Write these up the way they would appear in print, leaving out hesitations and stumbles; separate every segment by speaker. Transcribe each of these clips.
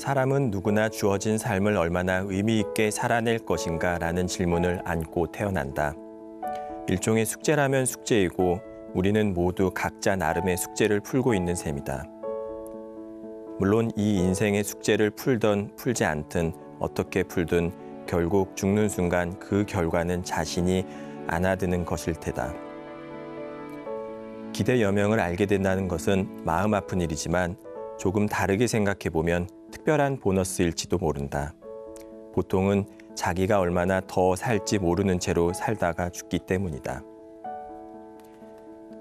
Speaker 1: 사람은 누구나 주어진 삶을 얼마나 의미 있게 살아낼 것인가라는 질문을 안고 태어난다. 일종의 숙제라면 숙제이고 우리는 모두 각자 나름의 숙제를 풀고 있는 셈이다. 물론 이 인생의 숙제를 풀든 풀지 않든 어떻게 풀든 결국 죽는 순간 그 결과는 자신이 안아드는 것일 테다. 기대 여명을 알게 된다는 것은 마음 아픈 일이지만 조금 다르게 생각해보면 특별한 보너스일지도 모른다. 보통은 자기가 얼마나 더 살지 모르는 채로 살다가 죽기 때문이다.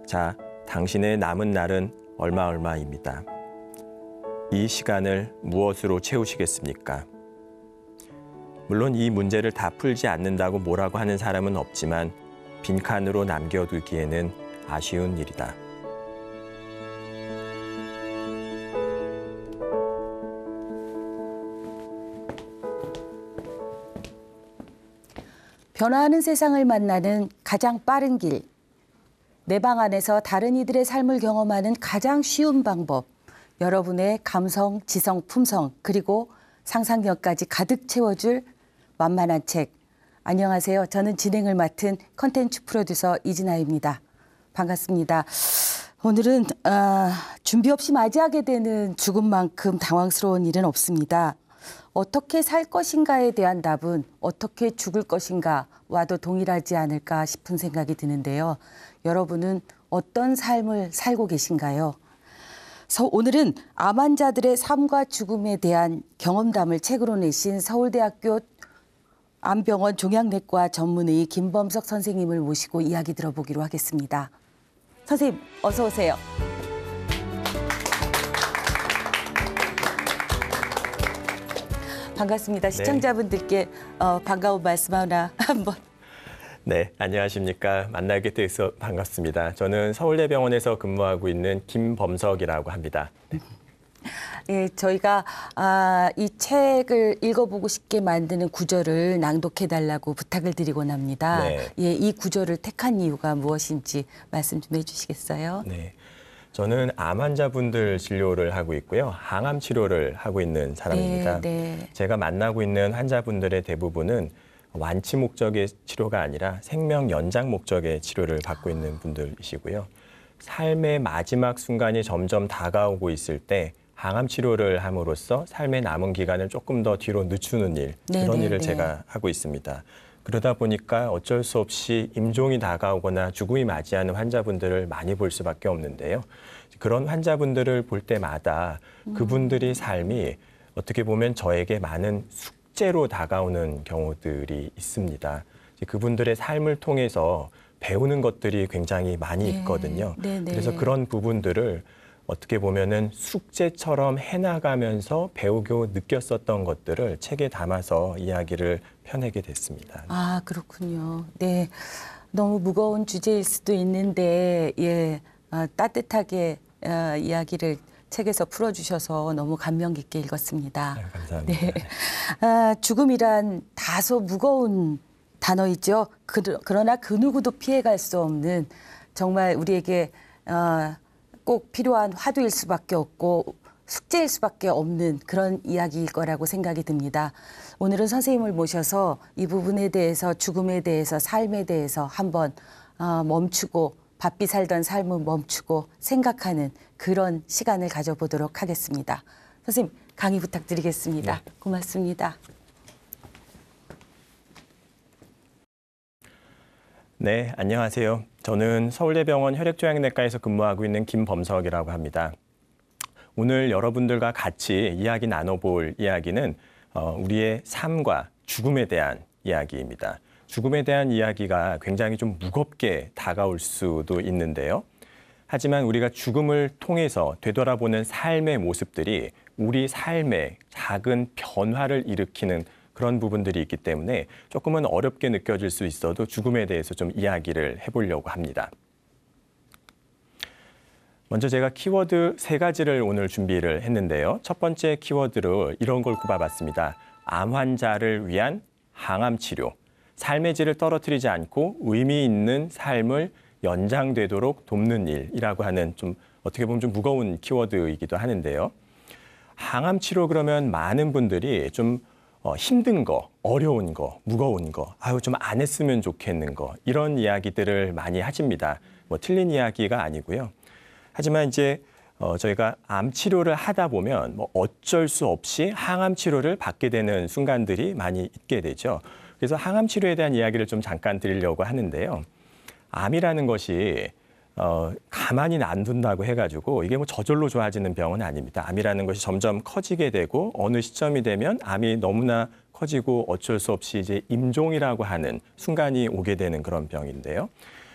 Speaker 1: 자, 당신의 남은 날은 얼마입니다. 이 시간을 무엇으로 채우시겠습니까? 물론 이 문제를 다 풀지 않는다고 뭐라고 하는 사람은 없지만 빈칸으로 남겨두기에는 아쉬운 일이다.
Speaker 2: 변화하는 세상을 만나는 가장 빠른 길. 내 방 안에서 다른 이들의 삶을 경험하는 가장 쉬운 방법. 여러분의 감성, 지성, 품성, 그리고 상상력까지 가득 채워줄 만만한 책. 안녕하세요. 저는 진행을 맡은 컨텐츠 프로듀서 이진아입니다. 반갑습니다. 오늘은 준비 없이 맞이하게 되는 죽음만큼 당황스러운 일은 없습니다. 어떻게 살 것인가에 대한 답은 어떻게 죽을 것인가와도 동일하지 않을까 싶은 생각이 드는데요. 여러분은 어떤 삶을 살고 계신가요? 오늘은 암 환자들의 삶과 죽음에 대한 경험담을 책으로 내신 서울대학교 암병원 종양내과 전문의 김범석 선생님을 모시고 이야기 들어보기로 하겠습니다. 선생님, 어서 오세요. 반갑습니다.
Speaker 1: 네.
Speaker 2: 시청자분들께 반가운 말씀 하나 한번.
Speaker 1: 네, 안녕하십니까. 만나게 돼서 반갑습니다. 저는 서울대병원에서 근무하고 있는 김범석이라고 합니다. 네.
Speaker 2: 예, 저희가 이 책을 읽어보고 싶게 만드는 구절을 낭독해달라고 부탁을 드리곤 합니다.
Speaker 1: 네.
Speaker 2: 예, 이 구절을 택한 이유가 무엇인지 말씀 좀 해주시겠어요?
Speaker 1: 네, 저는 암 환자분들 진료를 하고 있고요. 항암 치료를 하고 있는 사람입니다.
Speaker 2: 네.
Speaker 1: 제가 만나고 있는 환자분들의 대부분은 완치 목적의 치료가 아니라 생명 연장 목적의 치료를 받고 있는 분들이시고요. 삶의 마지막 순간이 점점 다가오고 있을 때 항암 치료를 함으로써 삶의 남은 기간을 조금 더 뒤로 늦추는 일, 그런 일을 제가 하고 있습니다. 그러다 보니까 어쩔 수 없이 임종이 다가오거나 죽음이 맞이하는 환자분들을 많이 볼 수밖에 없는데요. 그런 환자분들을 볼 때마다 그분들의 삶이 어떻게 보면 저에게 많은 숙제로 다가오는 경우들이 있습니다. 그분들의 삶을 통해서 배우는 것들이 굉장히 많이 있거든요. 그래서 그런 부분들을 어떻게 보면은 숙제처럼 해나가면서 배우고 느꼈었던 것들을 책에 담아서 이야기를 펴내게 됐습니다.
Speaker 2: 아, 그렇군요. 네, 너무 무거운 주제일 수도 있는데 따뜻하게 이야기를 책에서 풀어주셔서 너무 감명 깊게 읽었습니다.
Speaker 1: 네, 감사합니다.
Speaker 2: 네. 죽음이란 다소 무거운 단어이죠. 그러나 그 누구도 피해갈 수 없는 정말 우리에게 꼭 필요한 화두일 수밖에 없고 숙제일 수밖에 없는 그런 이야기일 거라고 생각이 듭니다. 오늘은 선생님을 모셔서 이 부분에 대해서 죽음에 대해서 삶에 대해서 한번 멈추고 바삐 살던 삶을 멈추고 생각하는 그런 시간을 가져보도록 하겠습니다. 선생님, 강의 부탁드리겠습니다. 네. 고맙습니다.
Speaker 1: 네, 안녕하세요. 저는 서울대병원 혈액종양내과에서 근무하고 있는 김범석이라고 합니다. 오늘 여러분들과 같이 이야기 나눠볼 이야기는 우리의 삶과 죽음에 대한 이야기입니다. 죽음에 대한 이야기가 굉장히 좀 무겁게 다가올 수도 있는데요. 하지만 우리가 죽음을 통해서 되돌아보는 삶의 모습들이 우리 삶에 작은 변화를 일으키는 그런 부분들이 있기 때문에 조금은 어렵게 느껴질 수 있어도 죽음에 대해서 좀 이야기를 해보려고 합니다. 먼저 제가 키워드 3가지를 오늘 준비를 했는데요. 첫 번째 키워드로 이런 걸 꼽아봤습니다. 암 환자를 위한 항암 치료. 삶의 질을 떨어뜨리지 않고 의미 있는 삶을 연장되도록 돕는 일이라고 하는 좀 어떻게 보면 좀 무거운 키워드이기도 하는데요. 항암 치료 그러면 많은 분들이 좀 힘든 거, 어려운 거, 무거운 거, 좀 안 했으면 좋겠는 거 이런 이야기들을 많이 하십니다. 뭐 틀린 이야기가 아니고요. 하지만 이제 저희가 암 치료를 하다 보면 뭐 어쩔 수 없이 항암 치료를 받게 되는 순간들이 많이 있게 되죠. 그래서 항암 치료에 대한 이야기를 좀 잠깐 드리려고 하는데요. 암이라는 것이 가만히 놔둔다고 해가지고 이게 뭐 저절로 좋아지는 병은 아닙니다. 암이라는 것이 점점 커지게 되고 어느 시점이 되면 암이 너무나 커지고 어쩔 수 없이 이제 임종이라고 하는 순간이 오게 되는 그런 병인데요.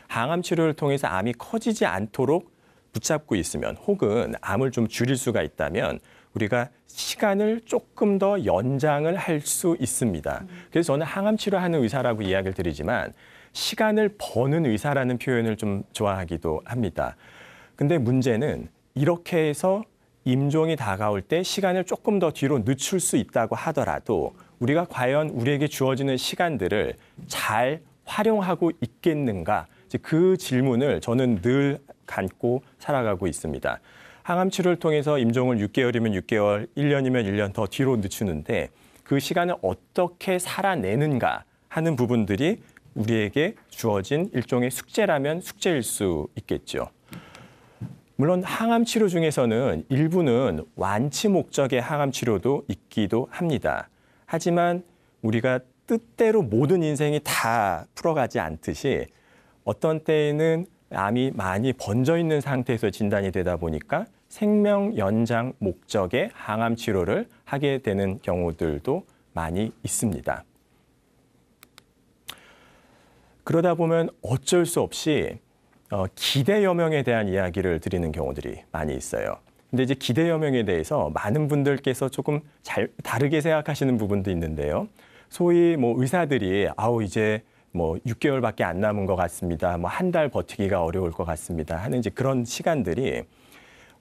Speaker 1: 항암 치료를 통해서 암이 커지지 않도록 붙잡고 있으면 혹은 암을 좀 줄일 수가 있다면 우리가 시간을 조금 더 연장을 할 수 있습니다. 그래서 저는 항암 치료하는 의사라고 이야기를 드리지만 시간을 버는 의사라는 표현을 좀 좋아하기도 합니다. 근데 문제는 이렇게 해서 임종이 다가올 때 시간을 조금 더 뒤로 늦출 수 있다고 하더라도 우리가 과연 우리에게 주어지는 시간들을 잘 활용하고 있겠는가? 그 질문을 저는 늘 갖고 살아가고 있습니다. 항암 치료를 통해서 임종을 6개월이면 6개월, 1년이면 1년 더 뒤로 늦추는데 그 시간을 어떻게 살아내는가 하는 부분들이 우리에게 주어진 일종의 숙제라면 숙제일 수 있겠죠. 물론 항암 치료 중에서는 일부는 완치 목적의 항암 치료도 있기도 합니다. 하지만 우리가 뜻대로 모든 인생이 다 풀어가지 않듯이 어떤 때에는 암이 많이 번져 있는 상태에서 진단이 되다 보니까 생명 연장 목적의 항암 치료를 하게 되는 경우들도 많이 있습니다. 그러다 보면 어쩔 수 없이 기대여명에 대한 이야기를 드리는 경우들이 많이 있어요. 근데 이제 기대여명에 대해서 많은 분들께서 조금 다르게 생각하시는 부분도 있는데요. 소위 뭐 의사들이 이제 뭐 6개월밖에 안 남은 것 같습니다. 뭐 한 달 버티기가 어려울 것 같습니다. 하는 이제 그런 시간들이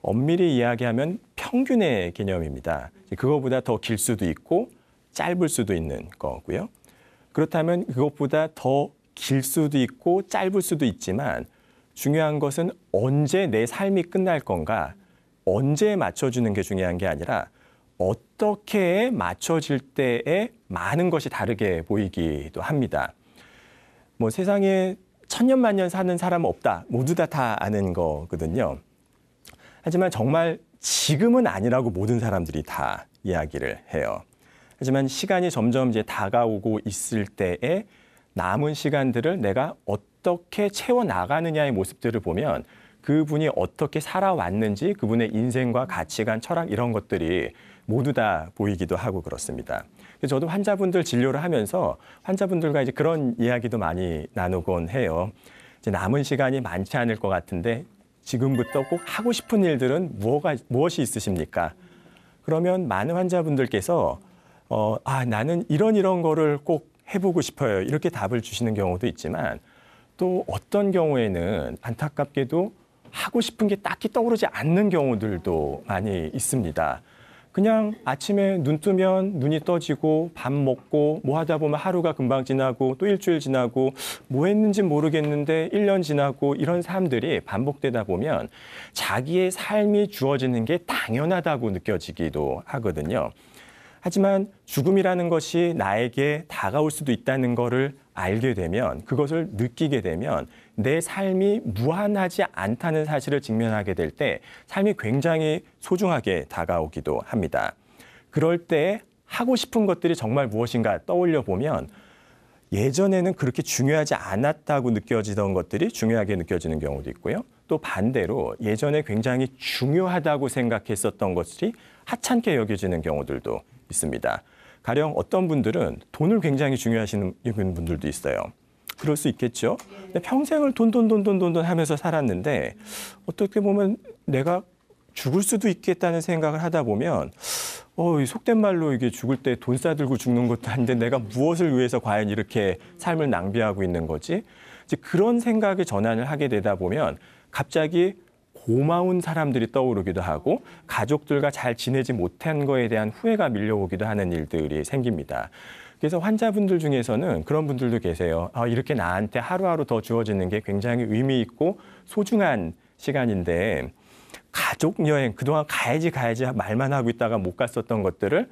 Speaker 1: 엄밀히 이야기하면 평균의 개념입니다. 그거보다 더 길 수도 있고 짧을 수도 있는 거고요. 그렇다면 그것보다 더 길 수도 있고 짧을 수도 있지만 중요한 것은 언제 내 삶이 끝날 건가, 언제 맞춰주는 게 중요한 게 아니라 어떻게 맞춰질 때에 많은 것이 다르게 보이기도 합니다. 뭐 세상에 천년만년 사는 사람은 없다. 모두 다 아는 거거든요. 하지만 정말 지금은 아니라고 모든 사람들이 다 이야기를 해요. 하지만 시간이 점점 이제 다가오고 있을 때에 남은 시간들을 내가 어떻게 채워나가느냐의 모습들을 보면 그분이 어떻게 살아왔는지 그분의 인생과 가치관, 철학 이런 것들이 모두 다 보이기도 하고 그렇습니다. 그래서 저도 환자분들 진료를 하면서 환자분들과 이제 그런 이야기도 많이 나누곤 해요. 이제 남은 시간이 많지 않을 것 같은데 지금부터 꼭 하고 싶은 일들은 무엇이 있으십니까? 그러면 많은 환자분들께서 나는 이런 거를 꼭 해보고 싶어요. 이렇게 답을 주시는 경우도 있지만 또 어떤 경우에는 안타깝게도 하고 싶은 게 딱히 떠오르지 않는 경우들도 많이 있습니다. 그냥 아침에 눈 뜨면 눈이 떠지고 밥 먹고 뭐 하다 보면 하루가 금방 지나고 또 일주일 지나고 뭐 했는지 모르겠는데 1년 지나고 이런 삶들이 반복되다 보면 자기의 삶이 주어지는 게 당연하다고 느껴지기도 하거든요. 하지만 죽음이라는 것이 나에게 다가올 수도 있다는 거를 알게 되면 그것을 느끼게 되면 내 삶이 무한하지 않다는 사실을 직면하게 될 때 삶이 굉장히 소중하게 다가오기도 합니다. 그럴 때 하고 싶은 것들이 정말 무엇인가 떠올려 보면 예전에는 그렇게 중요하지 않았다고 느껴지던 것들이 중요하게 느껴지는 경우도 있고요. 또 반대로 예전에 굉장히 중요하다고 생각했었던 것들이 하찮게 여겨지는 경우들도 있습니다. 가령 어떤 분들은 돈을 굉장히 중요하시는 분들도 있어요. 그럴 수 있겠죠. 근데 평생을 돈 하면서 살았는데 어떻게 보면 내가 죽을 수도 있겠다는 생각을 하다 보면 속된 말로 이게 죽을 때 돈 싸들고 죽는 것도 아닌데 내가 무엇을 위해서 과연 이렇게 삶을 낭비하고 있는 거지? 이제 그런 생각의 전환을 하게 되다 보면 갑자기 고마운 사람들이 떠오르기도 하고 가족들과 잘 지내지 못한 거에 대한 후회가 밀려오기도 하는 일들이 생깁니다. 그래서 환자분들 중에서는 그런 분들도 계세요. 이렇게 나한테 하루하루 더 주어지는 게 굉장히 의미 있고 소중한 시간인데 가족 여행, 그동안 가야지 말만 하고 있다가 못 갔었던 것들을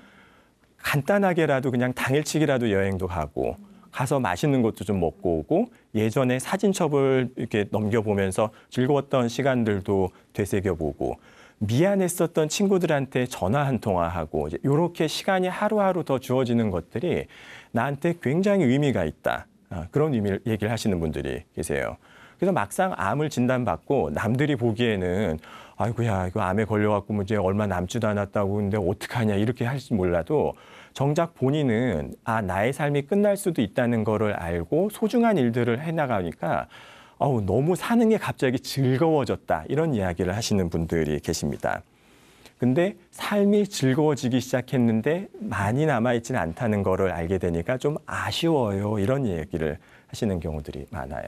Speaker 1: 간단하게라도 그냥 당일치기라도 여행도 가고 가서 맛있는 것도 좀 먹고 오고 예전에 사진첩을 이렇게 넘겨보면서 즐거웠던 시간들도 되새겨보고 미안했었던 친구들한테 전화 한 통화하고 이렇게 시간이 하루하루 더 주어지는 것들이 나한테 굉장히 의미가 있다. 그런 의미를 얘기를 하시는 분들이 계세요. 그래서 막상 암을 진단받고 남들이 보기에는 아이고야 이거 암에 걸려갖고 뭐 이제 얼마 남지도 않았다고 근데 어떡하냐 이렇게 할지 몰라도 정작 본인은 나의 삶이 끝날 수도 있다는 거를 알고 소중한 일들을 해나가니까 너무 사는 게 갑자기 즐거워졌다 이런 이야기를 하시는 분들이 계십니다. 근데 삶이 즐거워지기 시작했는데 많이 남아있지는 않다는 거를 알게 되니까 좀 아쉬워요 이런 얘기를 하시는 경우들이 많아요.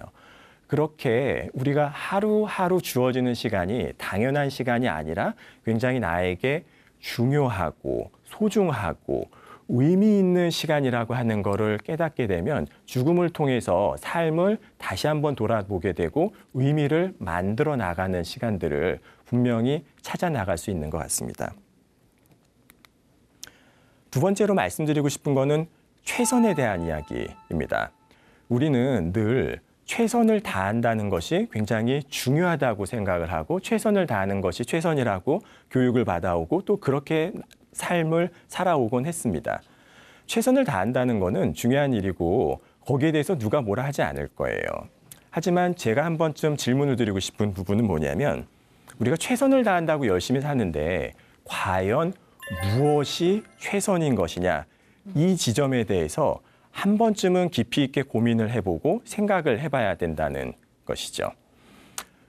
Speaker 1: 그렇게 우리가 하루하루 주어지는 시간이 당연한 시간이 아니라 굉장히 나에게 중요하고 소중하고 의미 있는 시간이라고 하는 거를 깨닫게 되면 죽음을 통해서 삶을 다시 한번 돌아보게 되고 의미를 만들어 나가는 시간들을 분명히 찾아 나갈 수 있는 것 같습니다. 두 번째로 말씀드리고 싶은 거는 최선에 대한 이야기입니다. 우리는 늘 최선을 다한다는 것이 굉장히 중요하다고 생각을 하고 최선을 다하는 것이 최선이라고 교육을 받아오고 또 그렇게 삶을 살아오곤 했습니다. 최선을 다한다는 거는 중요한 일이고 거기에 대해서 누가 뭐라 하지 않을 거예요. 하지만 제가 한 번쯤 질문을 드리고 싶은 부분은 뭐냐면 우리가 최선을 다한다고 열심히 사는데 과연 무엇이 최선인 것이냐 이 지점에 대해서 한 번쯤은 깊이 있게 고민을 해보고 생각을 해봐야 된다는 것이죠.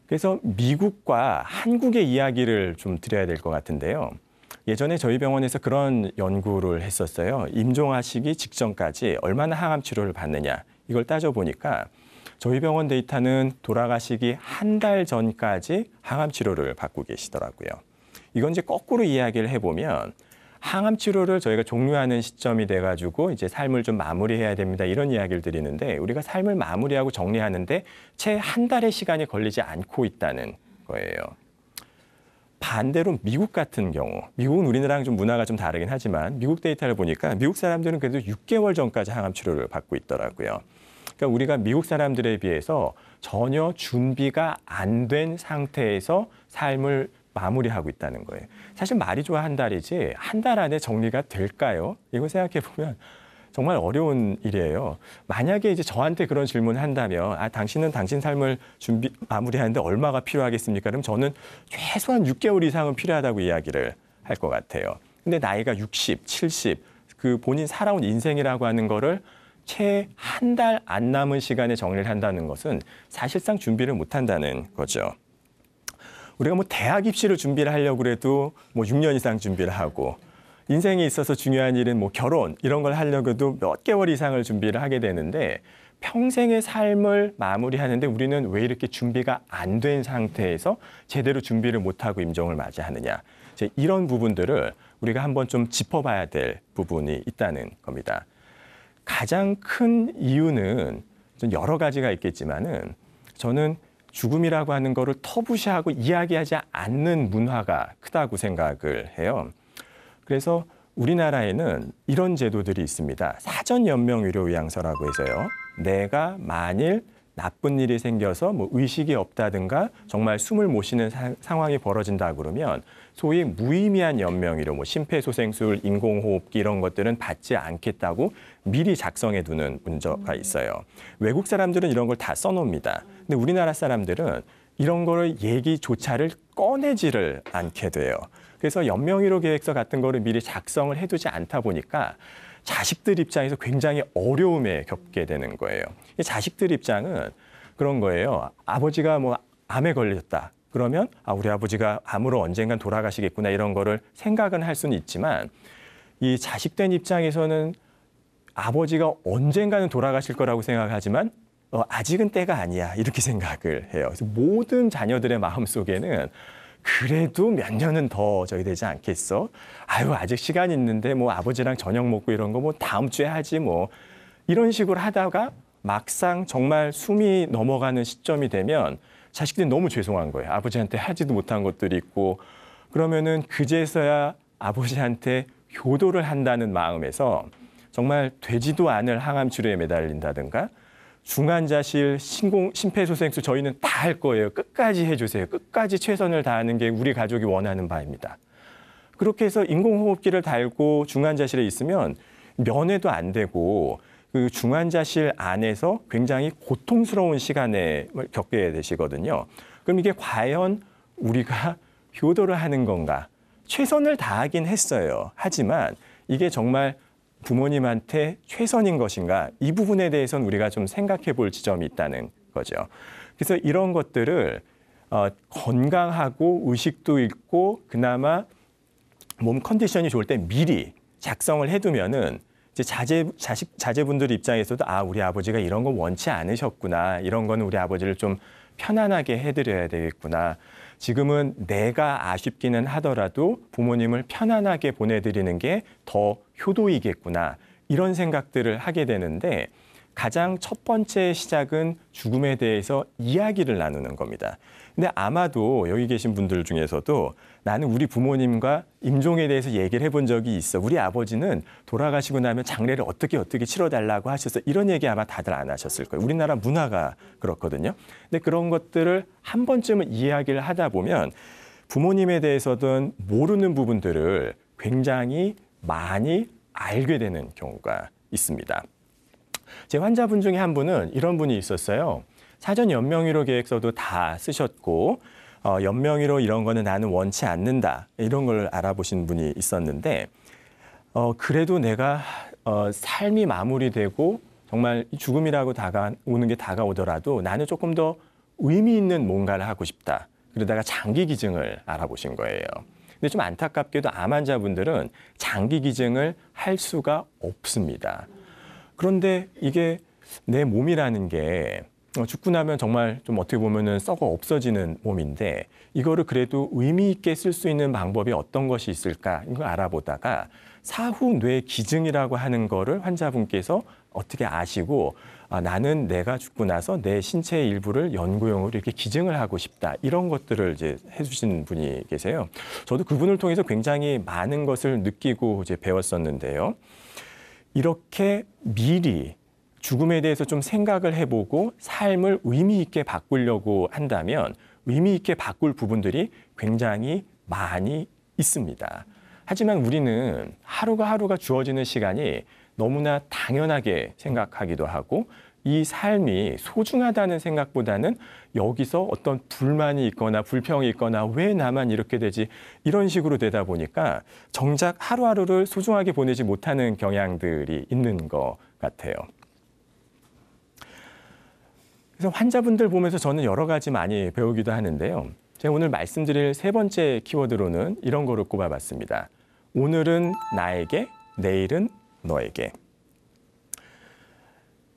Speaker 1: 그래서 미국과 한국의 이야기를 좀 드려야 될 것 같은데요. 예전에 저희 병원에서 그런 연구를 했었어요. 임종하시기 직전까지 얼마나 항암 치료를 받느냐 이걸 따져보니까 저희 병원 데이터는 돌아가시기 한 달 전까지 항암 치료를 받고 계시더라고요. 이건 이제 거꾸로 이야기를 해보면 항암 치료를 저희가 종료하는 시점이 돼가지고 이제 삶을 좀 마무리해야 됩니다. 이런 이야기를 드리는데 우리가 삶을 마무리하고 정리하는데 채 한 달의 시간이 걸리지 않고 있다는 거예요. 반대로 미국 같은 경우, 미국은 우리나라랑 좀 문화가 좀 다르긴 하지만 미국 데이터를 보니까 미국 사람들은 그래도 6개월 전까지 항암 치료를 받고 있더라고요. 그러니까 우리가 미국 사람들에 비해서 전혀 준비가 안 된 상태에서 삶을 마무리하고 있다는 거예요. 사실 말이 좋아 한 달이지 한 달 안에 정리가 될까요? 이거 생각해 보면 정말 어려운 일이에요. 만약에 이제 저한테 그런 질문을 한다면 당신은 당신 삶을 마무리하는데 얼마가 필요하겠습니까? 그럼 저는 최소한 6개월 이상은 필요하다고 이야기를 할 것 같아요. 근데 나이가 60, 70, 그 본인 살아온 인생이라고 하는 거를 채 한 달 안 남은 시간에 정리를 한다는 것은 사실상 준비를 못 한다는 거죠. 우리가 뭐 대학 입시를 준비를 하려고 해도 뭐 6년 이상 준비를 하고 인생에 있어서 중요한 일은 뭐 결혼 이런 걸 하려고 해도 몇 개월 이상을 준비를 하게 되는데 평생의 삶을 마무리하는데 우리는 왜 이렇게 준비가 안 된 상태에서 제대로 준비를 못하고 임종을 맞이하느냐. 이제 이런 부분들을 우리가 한번 좀 짚어봐야 될 부분이 있다는 겁니다. 가장 큰 이유는 좀 여러 가지가 있겠지만은 저는 죽음이라고 하는 거를 터부시하고 이야기하지 않는 문화가 크다고 생각을 해요. 그래서 우리나라에는 이런 제도들이 있습니다. 사전연명의료의향서라고 해서요. 내가 만일 나쁜 일이 생겨서 뭐 의식이 없다든가 정말 숨을 못 쉬는 상황이 벌어진다 그러면 소위 무의미한 연명의료, 뭐 심폐소생술, 인공호흡기 이런 것들은 받지 않겠다고 미리 작성해 두는 문제가 있어요. 외국 사람들은 이런 걸 다 써놓습니다. 근데 우리나라 사람들은 이런 거를 얘기조차를 꺼내지를 않게 돼요. 그래서 연명의료 계획서 같은 거를 미리 작성을 해두지 않다 보니까 자식들 입장에서 굉장히 어려움에 겪게 되는 거예요. 자식들 입장은 그런 거예요. 아버지가 뭐 암에 걸렸다. 그러면 우리 아버지가 암으로 언젠간 돌아가시겠구나 이런 거를 생각은 할 수는 있지만 이 자식된 입장에서는 아버지가 언젠가는 돌아가실 거라고 생각하지만 아직은 때가 아니야 이렇게 생각을 해요. 그래서 모든 자녀들의 마음속에는 그래도 몇 년은 더 저기 되지 않겠어? 아직 시간 있는데 뭐 아버지랑 저녁 먹고 이런 거 뭐 다음 주에 하지 뭐 이런 식으로 하다가 막상 정말 숨이 넘어가는 시점이 되면 자식들이 너무 죄송한 거예요. 아버지한테 하지도 못한 것들이 있고 그러면은 그제서야 아버지한테 효도를 한다는 마음에서 정말 되지도 않을 항암 치료에 매달린다든가 중환자실 심폐소생술 저희는 다 할 거예요. 끝까지 해주세요. 끝까지 최선을 다하는 게 우리 가족이 원하는 바입니다. 그렇게 해서 인공호흡기를 달고 중환자실에 있으면 면회도 안 되고 그 중환자실 안에서 굉장히 고통스러운 시간을 겪게 되시거든요. 그럼 이게 과연 우리가 효도를 하는 건가? 최선을 다하긴 했어요. 하지만 이게 정말 부모님한테 최선인 것인가? 이 부분에 대해서는 우리가 좀 생각해 볼 지점이 있다는 거죠. 그래서 이런 것들을 건강하고 의식도 있고 그나마 몸 컨디션이 좋을 때 미리 작성을 해두면은 이제 자제분들 입장에서도 아 우리 아버지가 이런 거 원치 않으셨구나 이런 거는 우리 아버지를 좀 편안하게 해드려야 되겠구나. 지금은 내가 아쉽기는 하더라도 부모님을 편안하게 보내드리는 게 더 효도이겠구나 이런 생각들을 하게 되는데 가장 첫 번째 시작은 죽음에 대해서 이야기를 나누는 겁니다. 근데 아마도 여기 계신 분들 중에서도 나는 우리 부모님과 임종에 대해서 얘기를 해본 적이 있어. 우리 아버지는 돌아가시고 나면 장례를 어떻게 치러달라고 하셔서 이런 얘기 아마 다들 안 하셨을 거예요. 우리나라 문화가 그렇거든요. 근데 그런 것들을 한 번쯤은 이야기를 하다 보면 부모님에 대해서든 모르는 부분들을 굉장히 많이 알게 되는 경우가 있습니다. 제 환자분 중에 한 분은 이런 분이 있었어요. 사전 연명의료 계획서도 다 쓰셨고 연명의료 이런 거는 나는 원치 않는다. 이런 걸 알아보신 분이 있었는데 그래도 내가 삶이 마무리되고 정말 죽음이라고 다가오는 게 다가오더라도 나는 조금 더 의미 있는 뭔가를 하고 싶다. 그러다가 장기 기증을 알아보신 거예요. 근데 좀 안타깝게도 암 환자분들은 장기 기증을 할 수가 없습니다. 그런데 이게 내 몸이라는 게 죽고 나면 정말 좀 어떻게 보면은 썩어 없어지는 몸인데 이거를 그래도 의미 있게 쓸 수 있는 방법이 어떤 것이 있을까 이걸 알아보다가 사후 뇌 기증이라고 하는 거를 환자분께서 어떻게 아시고 나는 내가 죽고 나서 내 신체의 일부를 연구용으로 이렇게 기증을 하고 싶다 이런 것들을 이제 해주신 분이 계세요. 저도 그분을 통해서 굉장히 많은 것을 느끼고 이제 배웠었는데요. 이렇게 미리 죽음에 대해서 좀 생각을 해보고 삶을 의미 있게 바꾸려고 한다면 의미 있게 바꿀 부분들이 굉장히 많이 있습니다. 하지만 우리는 하루가 주어지는 시간이 너무나 당연하게 생각하기도 하고 이 삶이 소중하다는 생각보다는 여기서 어떤 불만이 있거나 불평이 있거나 왜 나만 이렇게 되지 이런 식으로 되다 보니까 정작 하루하루를 소중하게 보내지 못하는 경향들이 있는 것 같아요. 그래서 환자분들 보면서 저는 여러 가지 많이 배우기도 하는데요. 제가 오늘 말씀드릴 세 번째 키워드로는 이런 거를 꼽아봤습니다. 오늘은 나에게, 내일은 너에게.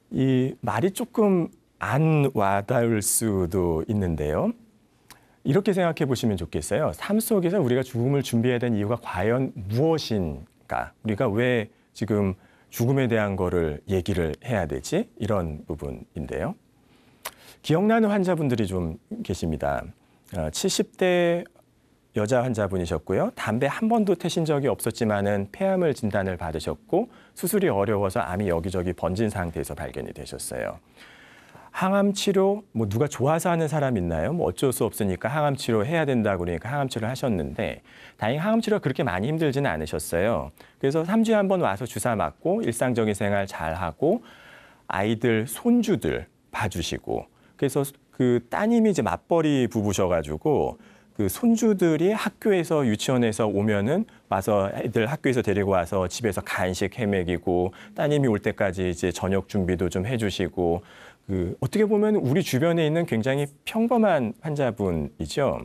Speaker 1: 이 말이 조금 안 와닿을 수도 있는데요. 이렇게 생각해 보시면 좋겠어요. 삶 속에서 우리가 죽음을 준비해야 되는 이유가 과연 무엇인가? 우리가 왜 지금 죽음에 대한 거를 얘기를 해야 되지? 이런 부분인데요. 기억나는 환자분들이 좀 계십니다. 70대 여자 환자분이셨고요. 담배 한 번도 태신 적이 없었지만은 폐암을 진단을 받으셨고 수술이 어려워서 암이 여기저기 번진 상태에서 발견이 되셨어요. 항암 치료 뭐 누가 좋아서 하는 사람 있나요? 뭐 어쩔 수 없으니까 항암 치료 해야 된다고 그러니까 항암 치료를 하셨는데 다행히 항암 치료가 그렇게 많이 힘들지는 않으셨어요. 그래서 3주에 한 번 와서 주사 맞고 일상적인 생활 잘 하고 아이들 손주들 봐주시고 그래서 그 따님이 이제 맞벌이 부부셔가지고 그 손주들이 학교에서 유치원에서 오면은 와서 애들 학교에서 데리고 와서 집에서 간식 해먹이고 따님이 올 때까지 이제 저녁 준비도 좀 해주시고 그 어떻게 보면 우리 주변에 있는 굉장히 평범한 환자분이죠.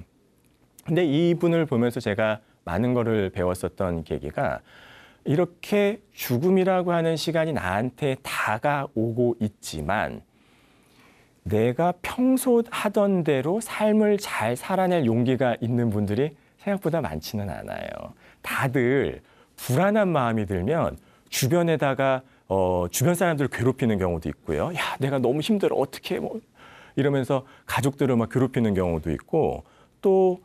Speaker 1: 근데 이분을 보면서 제가 많은 거를 배웠었던 계기가 이렇게 죽음이라고 하는 시간이 나한테 다가오고 있지만 내가 평소 하던 대로 삶을 잘 살아낼 용기가 있는 분들이 생각보다 많지는 않아요. 다들 불안한 마음이 들면 주변에다가 주변 사람들을 괴롭히는 경우도 있고요. 야, 내가 너무 힘들어. 어떻게 뭐 이러면서 가족들을 막 괴롭히는 경우도 있고 또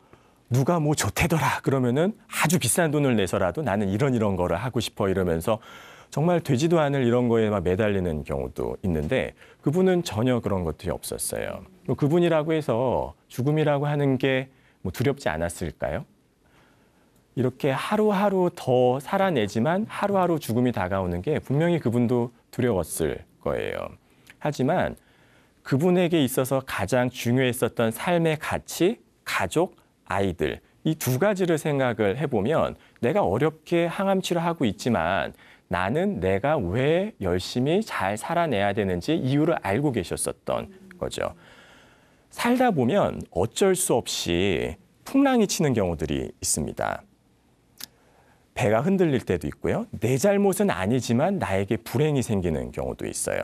Speaker 1: 누가 뭐 좋대더라 그러면은 아주 비싼 돈을 내서라도 나는 이런 거를 하고 싶어 이러면서 정말 되지도 않을 이런 거에 막 매달리는 경우도 있는데 그분은 전혀 그런 것들이 없었어요. 그분이라고 해서 죽음이라고 하는 게 뭐 두렵지 않았을까요? 이렇게 하루하루 더 살아내지만 하루하루 죽음이 다가오는 게 분명히 그분도 두려웠을 거예요. 하지만 그분에게 있어서 가장 중요했었던 삶의 가치, 가족, 아이들 이 두 가지를 생각을 해보면 내가 어렵게 항암 치료하고 있지만 나는 내가 왜 열심히 잘 살아내야 되는지 이유를 알고 계셨었던 거죠. 살다 보면 어쩔 수 없이 풍랑이 치는 경우들이 있습니다. 배가 흔들릴 때도 있고요. 내 잘못은 아니지만 나에게 불행이 생기는 경우도 있어요.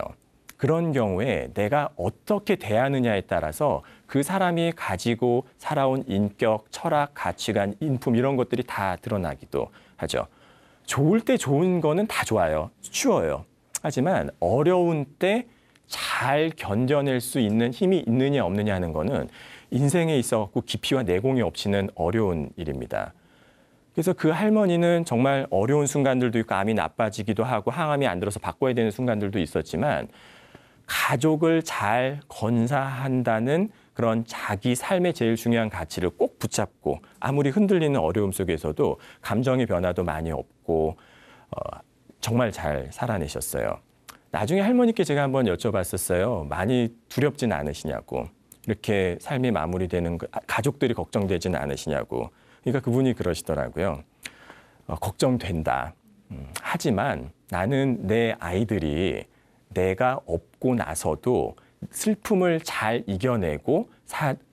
Speaker 1: 그런 경우에 내가 어떻게 대하느냐에 따라서 그 사람이 가지고 살아온 인격, 철학, 가치관, 인품 이런 것들이 다 드러나기도 하죠. 좋을 때 좋은 거는 다 좋아요. 쉬워요. 하지만 어려운 때 잘 견뎌낼 수 있는 힘이 있느냐 없느냐 하는 거는 인생에 있어서 깊이와 내공이 없이는 어려운 일입니다. 그래서 그 할머니는 정말 어려운 순간들도 있고 암이 나빠지기도 하고 항암이 안 들어서 바꿔야 되는 순간들도 있었지만 가족을 잘 건사한다는 그런 자기 삶의 제일 중요한 가치를 꼭 붙잡고 아무리 흔들리는 어려움 속에서도 감정의 변화도 많이 없고 정말 잘 살아내셨어요. 나중에 할머니께 제가 한번 여쭤봤었어요. 많이 두렵진 않으시냐고. 이렇게 삶이 마무리되는 가족들이 걱정되지는 않으시냐고. 그러니까 그분이 그러시더라고요. 걱정된다. 하지만 나는 내 아이들이 내가 없고 나서도 슬픔을 잘 이겨내고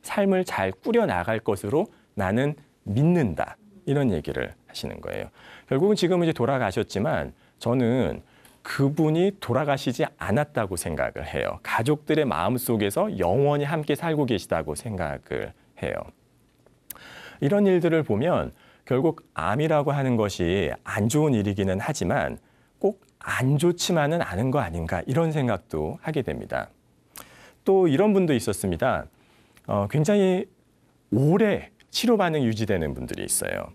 Speaker 1: 삶을 잘 꾸려나갈 것으로 나는 믿는다. 이런 얘기를 하시는 거예요. 결국은 지금은 이제 돌아가셨지만 저는 그분이 돌아가시지 않았다고 생각을 해요. 가족들의 마음속에서 영원히 함께 살고 계시다고 생각을 해요. 이런 일들을 보면 결국 암이라고 하는 것이 안 좋은 일이기는 하지만 꼭 안 좋지만은 않은 거 아닌가 이런 생각도 하게 됩니다. 또 이런 분도 있었습니다. 굉장히 오래 치료 반응이 유지되는 분들이 있어요.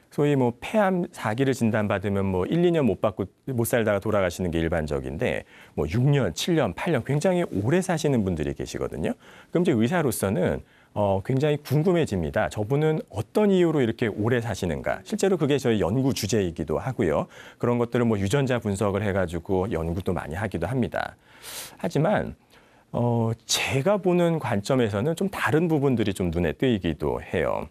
Speaker 1: 소위 뭐 폐암 4기를 진단받으면 뭐 1, 2년 못 살다가 돌아가시는 게 일반적인데 뭐 6년, 7년, 8년 굉장히 오래 사시는 분들이 계시거든요. 그럼 이제 의사로서는 굉장히 궁금해집니다. 저분은 어떤 이유로 이렇게 오래 사시는가? 실제로 그게 저희 연구 주제이기도 하고요. 그런 것들을 뭐 유전자 분석을 해가지고 연구도 많이 하기도 합니다. 하지만 제가 보는 관점에서는 좀 다른 부분들이 좀 눈에 띄기도 해요.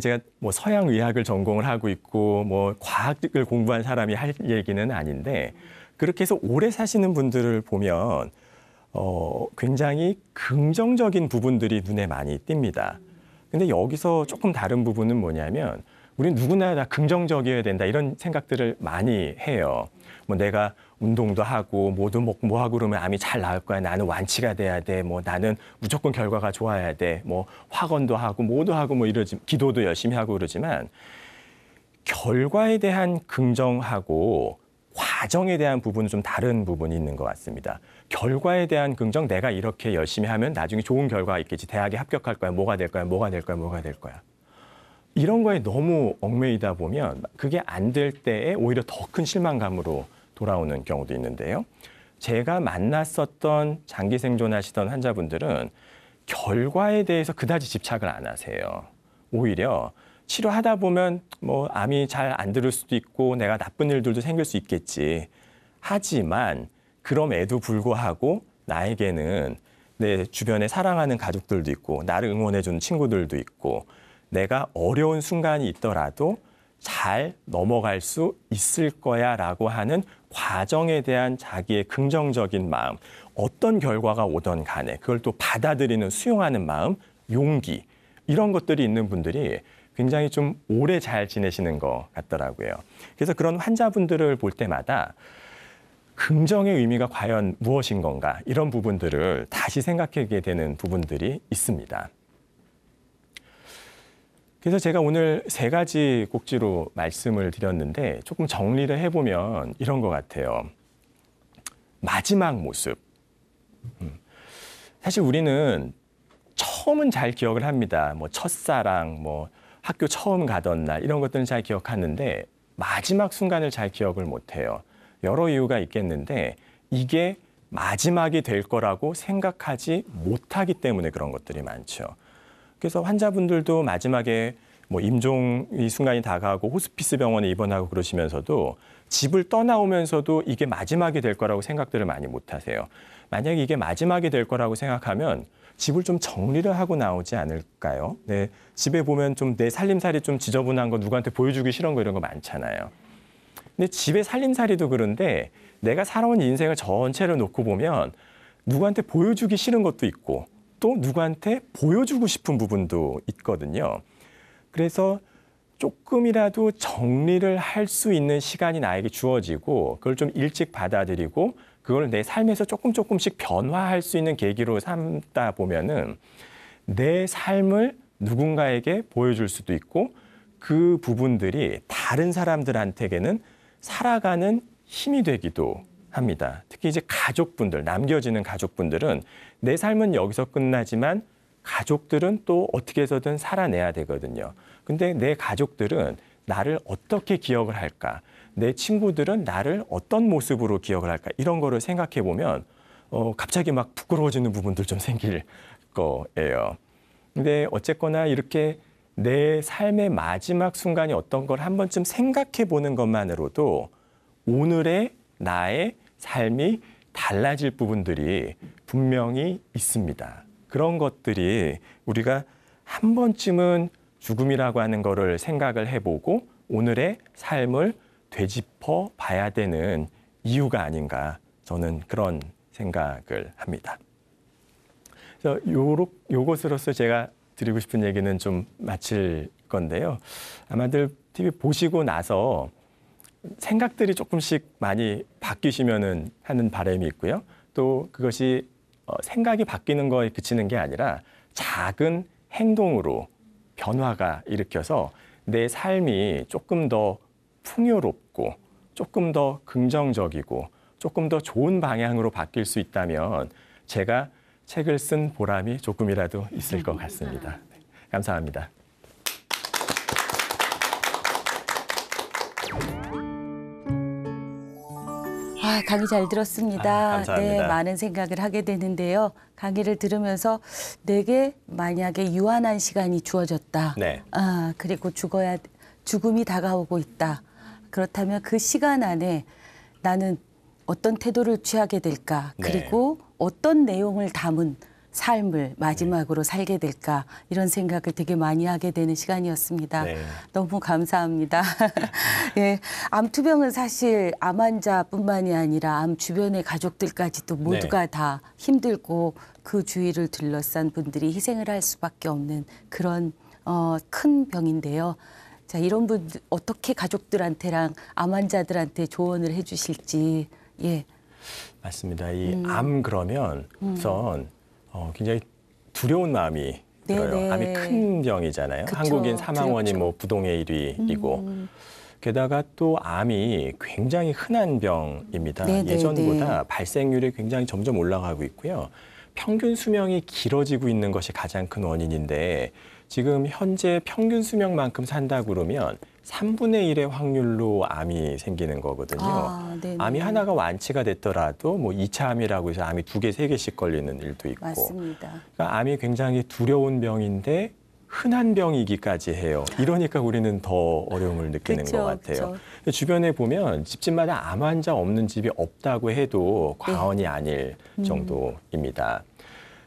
Speaker 1: 제가 뭐 서양 의학을 전공을 하고 있고 뭐 과학을 공부한 사람이 할 얘기는 아닌데 그렇게 해서 오래 사시는 분들을 보면 굉장히 긍정적인 부분들이 눈에 많이 띕니다. 근데 여기서 조금 다른 부분은 뭐냐면 우리 누구나 다 긍정적이어야 된다 이런 생각들을 많이 해요. 뭐 내가 운동도 하고 뭐도 먹고 뭐 하고 그러면 암이 잘 나을 거야. 나는 완치가 돼야 돼. 뭐 나는 무조건 결과가 좋아야 돼. 뭐 확언도 하고 뭐도 하고 뭐 이러지 기도도 열심히 하고 그러지만 결과에 대한 긍정하고 과정에 대한 부분은 좀 다른 부분이 있는 것 같습니다. 결과에 대한 긍정, 내가 이렇게 열심히 하면 나중에 좋은 결과가 있겠지. 대학에 합격할 거야. 뭐가 될 거야. 뭐가 될 거야. 뭐가 될 거야. 이런 거에 너무 얽매이다 보면 그게 안 될 때에 오히려 더 큰 실망감으로 돌아오는 경우도 있는데요. 제가 만났었던 장기 생존하시던 환자분들은 결과에 대해서 그다지 집착을 안 하세요. 오히려 치료하다 보면 뭐 암이 잘 안 들을 수도 있고 내가 나쁜 일들도 생길 수 있겠지. 하지만 그럼에도 불구하고 나에게는 내 주변에 사랑하는 가족들도 있고 나를 응원해주는 친구들도 있고 내가 어려운 순간이 있더라도 잘 넘어갈 수 있을 거야 라고 하는 과정에 대한 자기의 긍정적인 마음, 어떤 결과가 오던 간에 그걸 또 받아들이는 수용하는 마음, 용기 이런 것들이 있는 분들이 굉장히 좀 오래 잘 지내시는 것 같더라고요. 그래서 그런 환자분들을 볼 때마다 긍정의 의미가 과연 무엇인 건가 이런 부분들을 다시 생각하게 되는 부분들이 있습니다. 그래서 제가 오늘 3가지 꼭지로 말씀을 드렸는데 조금 정리를 해보면 이런 것 같아요. 마지막 모습. 사실 우리는 처음은 잘 기억을 합니다. 뭐 첫사랑, 뭐 학교 처음 가던 날 이런 것들은 잘 기억하는데 마지막 순간을 잘 기억을 못해요. 여러 이유가 있겠는데 이게 마지막이 될 거라고 생각하지 못하기 때문에 그런 것들이 많죠. 그래서 환자분들도 마지막에 뭐 임종의 순간이 다가오고 호스피스 병원에 입원하고 그러시면서도 집을 떠나오면서도 이게 마지막이 될 거라고 생각들을 많이 못하세요. 만약에 이게 마지막이 될 거라고 생각하면 집을 좀 정리를 하고 나오지 않을까요? 네, 집에 보면 좀 내 살림살이 좀 지저분한 거 누구한테 보여주기 싫은 거 이런 거 많잖아요. 근데 집에 살림살이도 그런데 내가 살아온 인생을 전체를 놓고 보면 누구한테 보여주기 싫은 것도 있고 또 누구한테 보여주고 싶은 부분도 있거든요. 그래서 조금이라도 정리를 할 수 있는 시간이 나에게 주어지고 그걸 좀 일찍 받아들이고 그걸 내 삶에서 조금씩 변화할 수 있는 계기로 삼다 보면은 내 삶을 누군가에게 보여줄 수도 있고 그 부분들이 다른 사람들한테게는 살아가는 힘이 되기도 합니다. 특히 이제 가족분들, 남겨지는 가족분들은 내 삶은 여기서 끝나지만 가족들은 또 어떻게 해서든 살아내야 되거든요. 근데 내 가족들은 나를 어떻게 기억을 할까? 내 친구들은 나를 어떤 모습으로 기억을 할까? 이런 거를 생각해 보면 갑자기 막 부끄러워지는 부분들 좀 생길 거예요. 근데 어쨌거나 이렇게 내 삶의 마지막 순간이 어떤 걸 한 번쯤 생각해 보는 것만으로도 오늘의 나의 삶이 달라질 부분들이 분명히 있습니다. 그런 것들이 우리가 한 번쯤은 죽음이라고 하는 거를 생각을 해보고 오늘의 삶을 되짚어 봐야 되는 이유가 아닌가 저는 그런 생각을 합니다. 그래서 요것으로서 제가 드리고 싶은 얘기는 좀 마칠 건데요. 아마들 TV 보시고 나서 생각들이 조금씩 많이 바뀌시면은 하는 바람이 있고요. 또 그것이 생각이 바뀌는 거에 그치는 게 아니라 작은 행동으로 변화가 일으켜서 내 삶이 조금 더 풍요롭고 조금 더 긍정적이고 조금 더 좋은 방향으로 바뀔 수 있다면 제가 책을 쓴 보람이 조금이라도 있을 것 같습니다. 네, 감사합니다.
Speaker 2: 강의 잘 들었습니다.
Speaker 1: 감사합니다.
Speaker 2: 네, 많은 생각을 하게 되는데요. 강의를 들으면서 내게 만약에 유한한 시간이 주어졌다.
Speaker 1: 네.
Speaker 2: 그리고 죽음이 다가오고 있다. 그렇다면 그 시간 안에 나는 어떤 태도를 취하게 될까?
Speaker 1: 네.
Speaker 2: 그리고 어떤 내용을 담은 삶을 마지막으로 살게 될까? 이런 생각을 되게 많이 하게 되는 시간이었습니다.
Speaker 1: 네.
Speaker 2: 너무 감사합니다. 예, 암투병은 사실 암 환자뿐만이 아니라 암 주변의 가족들까지도 모두가 다 힘들고 그 주위를 둘러싼 분들이 희생을 할 수밖에 없는 그런 큰 병인데요. 자, 이런 분들 어떻게 가족들한테랑 암 환자들한테 조언을 해주실지. 예.
Speaker 1: 맞습니다. 이 암 그러면 우선 굉장히 두려운 마음이 들어요.
Speaker 2: 네네.
Speaker 1: 암이 큰 병이잖아요.
Speaker 2: 그쵸,
Speaker 1: 한국인 사망원이
Speaker 2: 두렵죠.
Speaker 1: 뭐 부동의 1위이고 게다가 또 암이 굉장히 흔한 병입니다.
Speaker 2: 네네네.
Speaker 1: 예전보다 발생률이 굉장히 점점 올라가고 있고요. 평균 수명이 길어지고 있는 것이 가장 큰 원인인데 지금 현재 평균 수명만큼 산다 그러면 3분의 1의 확률로 암이 생기는 거거든요.
Speaker 2: 네네.
Speaker 1: 암이 하나가 완치가 됐더라도 뭐 2차 암이라고 해서 암이 2개, 3개씩 걸리는 일도 있고.
Speaker 2: 맞습니다.
Speaker 1: 그러니까 암이 굉장히 두려운 병인데 흔한 병이기까지 해요. 이러니까 우리는 더 어려움을 느끼는
Speaker 2: 그쵸,
Speaker 1: 것 같아요.
Speaker 2: 그쵸.
Speaker 1: 주변에 보면 집집마다 암 환자 없는 집이 없다고 해도 과언이 아닐 정도입니다.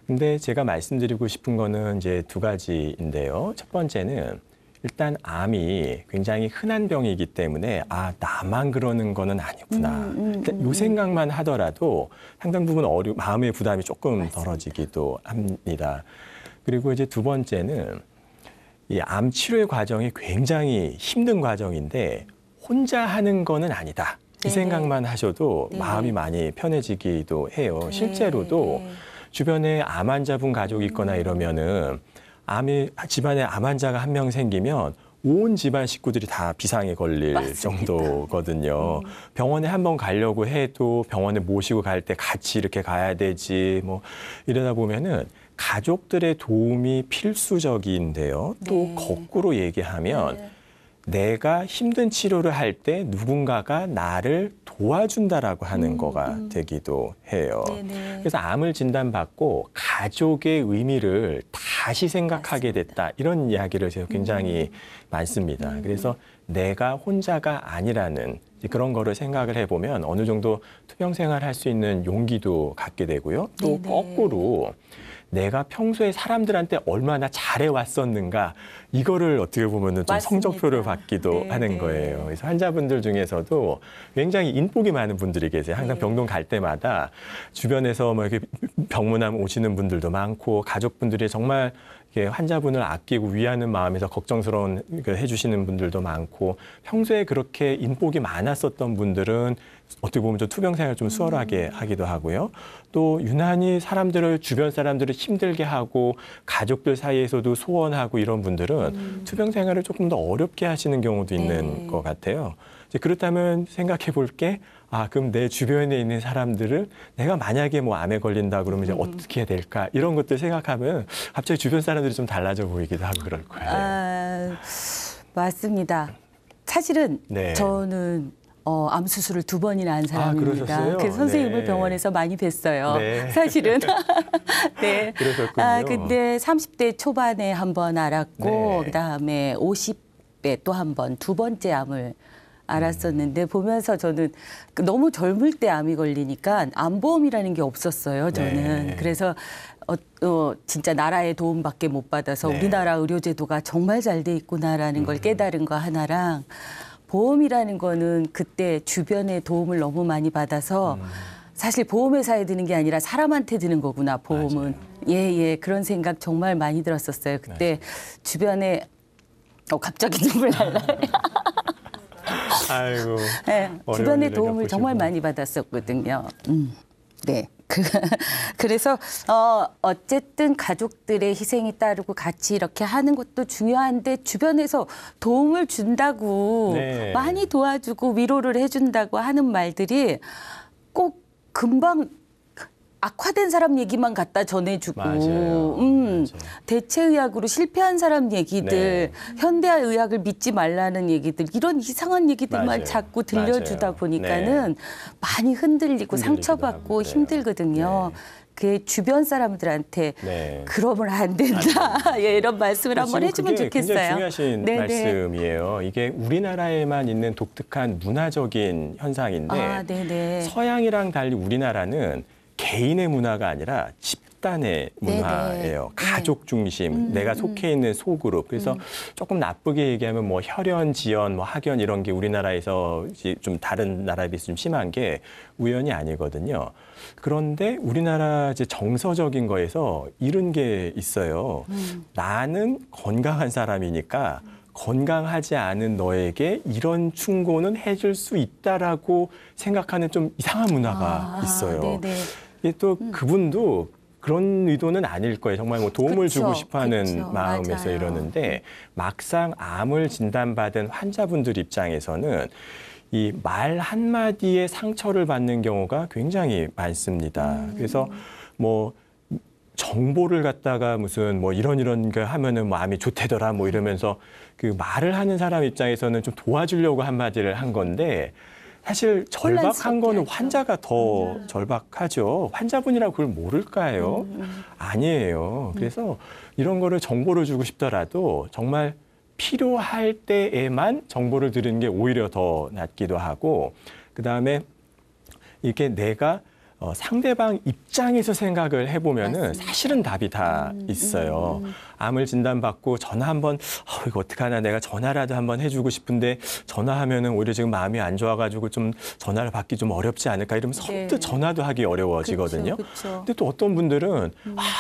Speaker 1: 근데 제가 말씀드리고 싶은 거는 이제 두 가지인데요. 첫 번째는 일단 암이 굉장히 흔한 병이기 때문에 나만 그러는 거는 아니구나. 일단 요 생각만 하더라도 상당 부분 마음의 부담이 조금
Speaker 2: 맞습니다.
Speaker 1: 덜어지기도 합니다. 그리고 이제 두 번째는 이 암 치료의 과정이 굉장히 힘든 과정인데 혼자 하는 거는 아니다. 이
Speaker 2: 네네.
Speaker 1: 생각만 하셔도
Speaker 2: 네네.
Speaker 1: 마음이 많이 편해지기도 해요.
Speaker 2: 네,
Speaker 1: 실제로도
Speaker 2: 네.
Speaker 1: 주변에 암 환자분 가족이 있거나 이러면은 집안에 암 환자가 한 명 생기면 온 집안 식구들이 다 비상에 걸릴
Speaker 2: 맞습니다.
Speaker 1: 정도거든요. 병원에 한번 가려고 해도 병원에 모시고 갈 때 같이 이렇게 가야 되지 뭐 이러다 보면은 가족들의 도움이 필수적인데요. 또
Speaker 2: 네.
Speaker 1: 거꾸로 얘기하면
Speaker 2: 네.
Speaker 1: 내가 힘든 치료를 할 때 누군가가 나를 도와준다라고 하는 거가 되기도 해요.
Speaker 2: 네네.
Speaker 1: 그래서 암을 진단받고 가족의 의미를 다시 생각하게 됐다. 이런 이야기를 제가 굉장히 많습니다. 그래서 내가 혼자가 아니라는 그런 거를 생각을 해보면 어느 정도 투병 생활할 수 있는 용기도 갖게 되고요. 또
Speaker 2: 네네.
Speaker 1: 거꾸로 내가 평소에 사람들한테 얼마나 잘해왔었는가 이거를 어떻게 보면은 좀
Speaker 2: 맞습니다.
Speaker 1: 성적표를 받기도
Speaker 2: 네,
Speaker 1: 하는
Speaker 2: 네.
Speaker 1: 거예요. 그래서 환자분들 중에서도 굉장히 인복이 많은 분들이 계세요. 항상
Speaker 2: 네.
Speaker 1: 병동 갈 때마다 주변에서 뭐 이렇게 병문안 오시는 분들도 많고 가족분들이 정말 이렇게 환자분을 아끼고 위하는 마음에서 걱정스러운 해주시는 분들도 많고 평소에 그렇게 인복이 많았었던 분들은 어떻게 보면 좀 투병 생활을 좀 수월하게 하기도 하고요. 또 유난히 사람들을 주변 사람들을 힘들게 하고 가족들 사이에서도 소원하고 이런 분들은 투병 생활을 조금 더 어렵게 하시는 경우도 있는
Speaker 2: 네.
Speaker 1: 것 같아요. 이제 그렇다면 생각해 볼 게 그럼 내 주변에 있는 사람들을 내가 만약에 뭐 암에 걸린다 그러면 이제 어떻게 해야 될까 이런 것들 생각하면 갑자기 주변 사람들이 좀 달라져 보이기도 하고 그럴 거예요.
Speaker 2: 맞습니다. 사실은
Speaker 1: 네.
Speaker 2: 저는 암 수술을 2번이나 한 사람입니다.
Speaker 1: 그러셨어요?
Speaker 2: 그래서 선생님을
Speaker 1: 네.
Speaker 2: 병원에서 많이 뵀어요.
Speaker 1: 네.
Speaker 2: 사실은. 네.
Speaker 1: 그러셨군요.
Speaker 2: 근데 30대 초반에 한 번 알았고
Speaker 1: 네.
Speaker 2: 그다음에 50대 또 한 번, 2번째 암을 알았었는데 보면서 저는 너무 젊을 때 암이 걸리니까 암보험이라는 게 없었어요. 저는.
Speaker 1: 네.
Speaker 2: 그래서 진짜 나라의 도움밖에 못 받아서
Speaker 1: 네.
Speaker 2: 우리나라 의료제도가 정말 잘 돼 있구나라는 걸 깨달은 거 하나랑 보험이라는 거는 그때 주변의 도움을 너무 많이 받아서 사실 보험회사에 드는 게 아니라 사람한테 드는 거구나, 보험은. 예, 그런 생각 정말 많이 들었었어요. 그때 주변에 갑자기 눈물 날라요.
Speaker 1: 아이고.
Speaker 2: 네,
Speaker 1: 어려운
Speaker 2: 주변의
Speaker 1: 일을
Speaker 2: 도움을
Speaker 1: 겪으시고.
Speaker 2: 정말 많이 받았었거든요. 네. 그래서 어쨌든 가족들의 희생이 따르고 같이 이렇게 하는 것도 중요한데 주변에서 도움을 준다고
Speaker 1: 네.
Speaker 2: 많이 도와주고 위로를 해준다고 하는 말들이 꼭 금방 악화된 사람 얘기만 갖다 전해주고
Speaker 1: 맞아요.
Speaker 2: 대체의학으로 실패한 사람 얘기들,
Speaker 1: 네.
Speaker 2: 현대의학을 믿지 말라는 얘기들 이런 이상한 얘기들만
Speaker 1: 맞아요.
Speaker 2: 자꾸 들려주다
Speaker 1: 맞아요.
Speaker 2: 보니까는
Speaker 1: 네.
Speaker 2: 많이 흔들리고
Speaker 1: 흔들리기도
Speaker 2: 상처받고
Speaker 1: 하고 그래요.
Speaker 2: 힘들거든요.
Speaker 1: 네.
Speaker 2: 그 주변 사람들한테
Speaker 1: 네.
Speaker 2: 그러면 안 된다. 예, 이런 말씀을 한번
Speaker 1: 지금
Speaker 2: 해주면
Speaker 1: 그게
Speaker 2: 좋겠어요.
Speaker 1: 굉장히 중요하신
Speaker 2: 네네.
Speaker 1: 말씀이에요. 이게 우리나라에만 있는 독특한 문화적인 현상인데
Speaker 2: 네네.
Speaker 1: 서양이랑 달리 우리나라는 개인의 문화가 아니라 집단의
Speaker 2: 네네.
Speaker 1: 문화예요.
Speaker 2: 네.
Speaker 1: 가족 중심, 내가 속해 있는 소그룹. 그래서 조금 나쁘게 얘기하면 뭐 혈연, 지연, 뭐 학연 이런 게 우리나라에서 이제 좀 다른 나라에 비해서 좀 심한 게 우연이 아니거든요. 그런데 우리나라 이제 정서적인 거에서 이런 게 있어요. 나는 건강한 사람이니까 건강하지 않은 너에게 이런 충고는 해줄 수 있다라고 생각하는 좀 이상한 문화가 있어요.
Speaker 2: 네네.
Speaker 1: 이게 또 그분도 그런 의도는 아닐 거예요. 정말 뭐 도움을
Speaker 2: 그쵸,
Speaker 1: 주고 싶어하는
Speaker 2: 그쵸,
Speaker 1: 마음에서
Speaker 2: 맞아요.
Speaker 1: 이러는데 막상 암을 진단받은 환자분들 입장에서는 이 말 한마디에 상처를 받는 경우가 굉장히 많습니다. 그래서 뭐 정보를 갖다가 무슨 뭐 이런 거 하면은 뭐 암이 좋대더라 뭐 이러면서 그 말을 하는 사람 입장에서는 좀 도와주려고 한마디를 한 건데 사실 절박한 거는
Speaker 2: 혼란스럽게
Speaker 1: 환자가 더 절박하죠. 환자분이라고 그걸 모를까요? 아니에요. 그래서 이런 거를 정보를 주고 싶더라도 정말 필요할 때에만 정보를 들은 게 오히려 더 낫기도 하고 그다음에 이렇게 내가 상대방 입장에서 생각을 해보면은
Speaker 2: 맞습니다.
Speaker 1: 사실은 답이 다 있어요. 암을 진단받고 전화 한번 이거 어떡하나 내가 전화라도 한번 해주고 싶은데 전화하면은 오히려 지금 마음이 안 좋아가지고 좀 전화를 받기 좀 어렵지 않을까 이러면
Speaker 2: 네.
Speaker 1: 선뜻 전화도 하기 어려워지거든요.
Speaker 2: 그쵸.
Speaker 1: 근데 또 어떤 분들은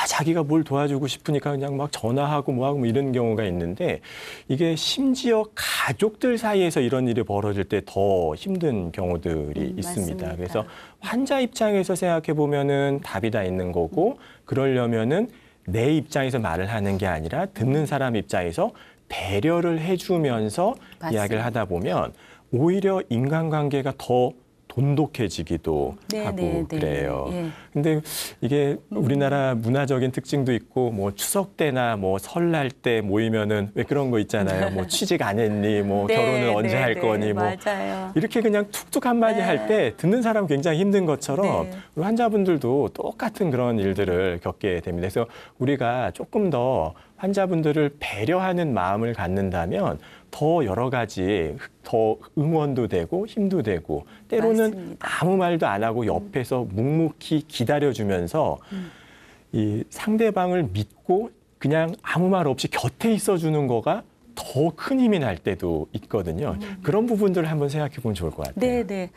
Speaker 1: 자기가 뭘 도와주고 싶으니까 그냥 막 전화하고 뭐하고 뭐 이런 경우가 있는데 이게 심지어 가족들 사이에서 이런 일이 벌어질 때 더 힘든 경우들이 있습니다.
Speaker 2: 맞습니다.
Speaker 1: 그래서 환자 입장에서 생각해 보면은 답이 다 있는 거고 그러려면은 내 입장에서 말을 하는 게 아니라 듣는 사람 입장에서 배려를 해주면서
Speaker 2: 맞습니다.
Speaker 1: 이야기를 하다 보면 오히려 인간관계가 더 돈독해지기도
Speaker 2: 네,
Speaker 1: 하고
Speaker 2: 네, 네.
Speaker 1: 그래요.
Speaker 2: 예.
Speaker 1: 근데 이게 우리나라 문화적인 특징도 있고 뭐 추석 때나 뭐 설날 때 모이면은 왜 그런 거 있잖아요. 뭐 취직 안 했니? 뭐
Speaker 2: 네,
Speaker 1: 결혼은 언제
Speaker 2: 네,
Speaker 1: 할
Speaker 2: 네.
Speaker 1: 거니? 뭐
Speaker 2: 맞아요.
Speaker 1: 이렇게 그냥 툭툭 한마디
Speaker 2: 네.
Speaker 1: 할 때 듣는 사람 굉장히 힘든 것처럼
Speaker 2: 네.
Speaker 1: 우리 환자분들도 똑같은 그런 일들을 겪게 됩니다. 그래서 우리가 조금 더 환자분들을 배려하는 마음을 갖는다면 더 여러 가지 더 응원도 되고 힘도 되고 때로는
Speaker 2: 맞습니다.
Speaker 1: 아무 말도 안 하고 옆에서 묵묵히 기다려주면서 이 상대방을 믿고 그냥 아무 말 없이 곁에 있어주는 거가 더 큰 힘이 날 때도 있거든요. 그런 부분들을 한번 생각해 보면 좋을 것 같아요.
Speaker 2: 네, 네.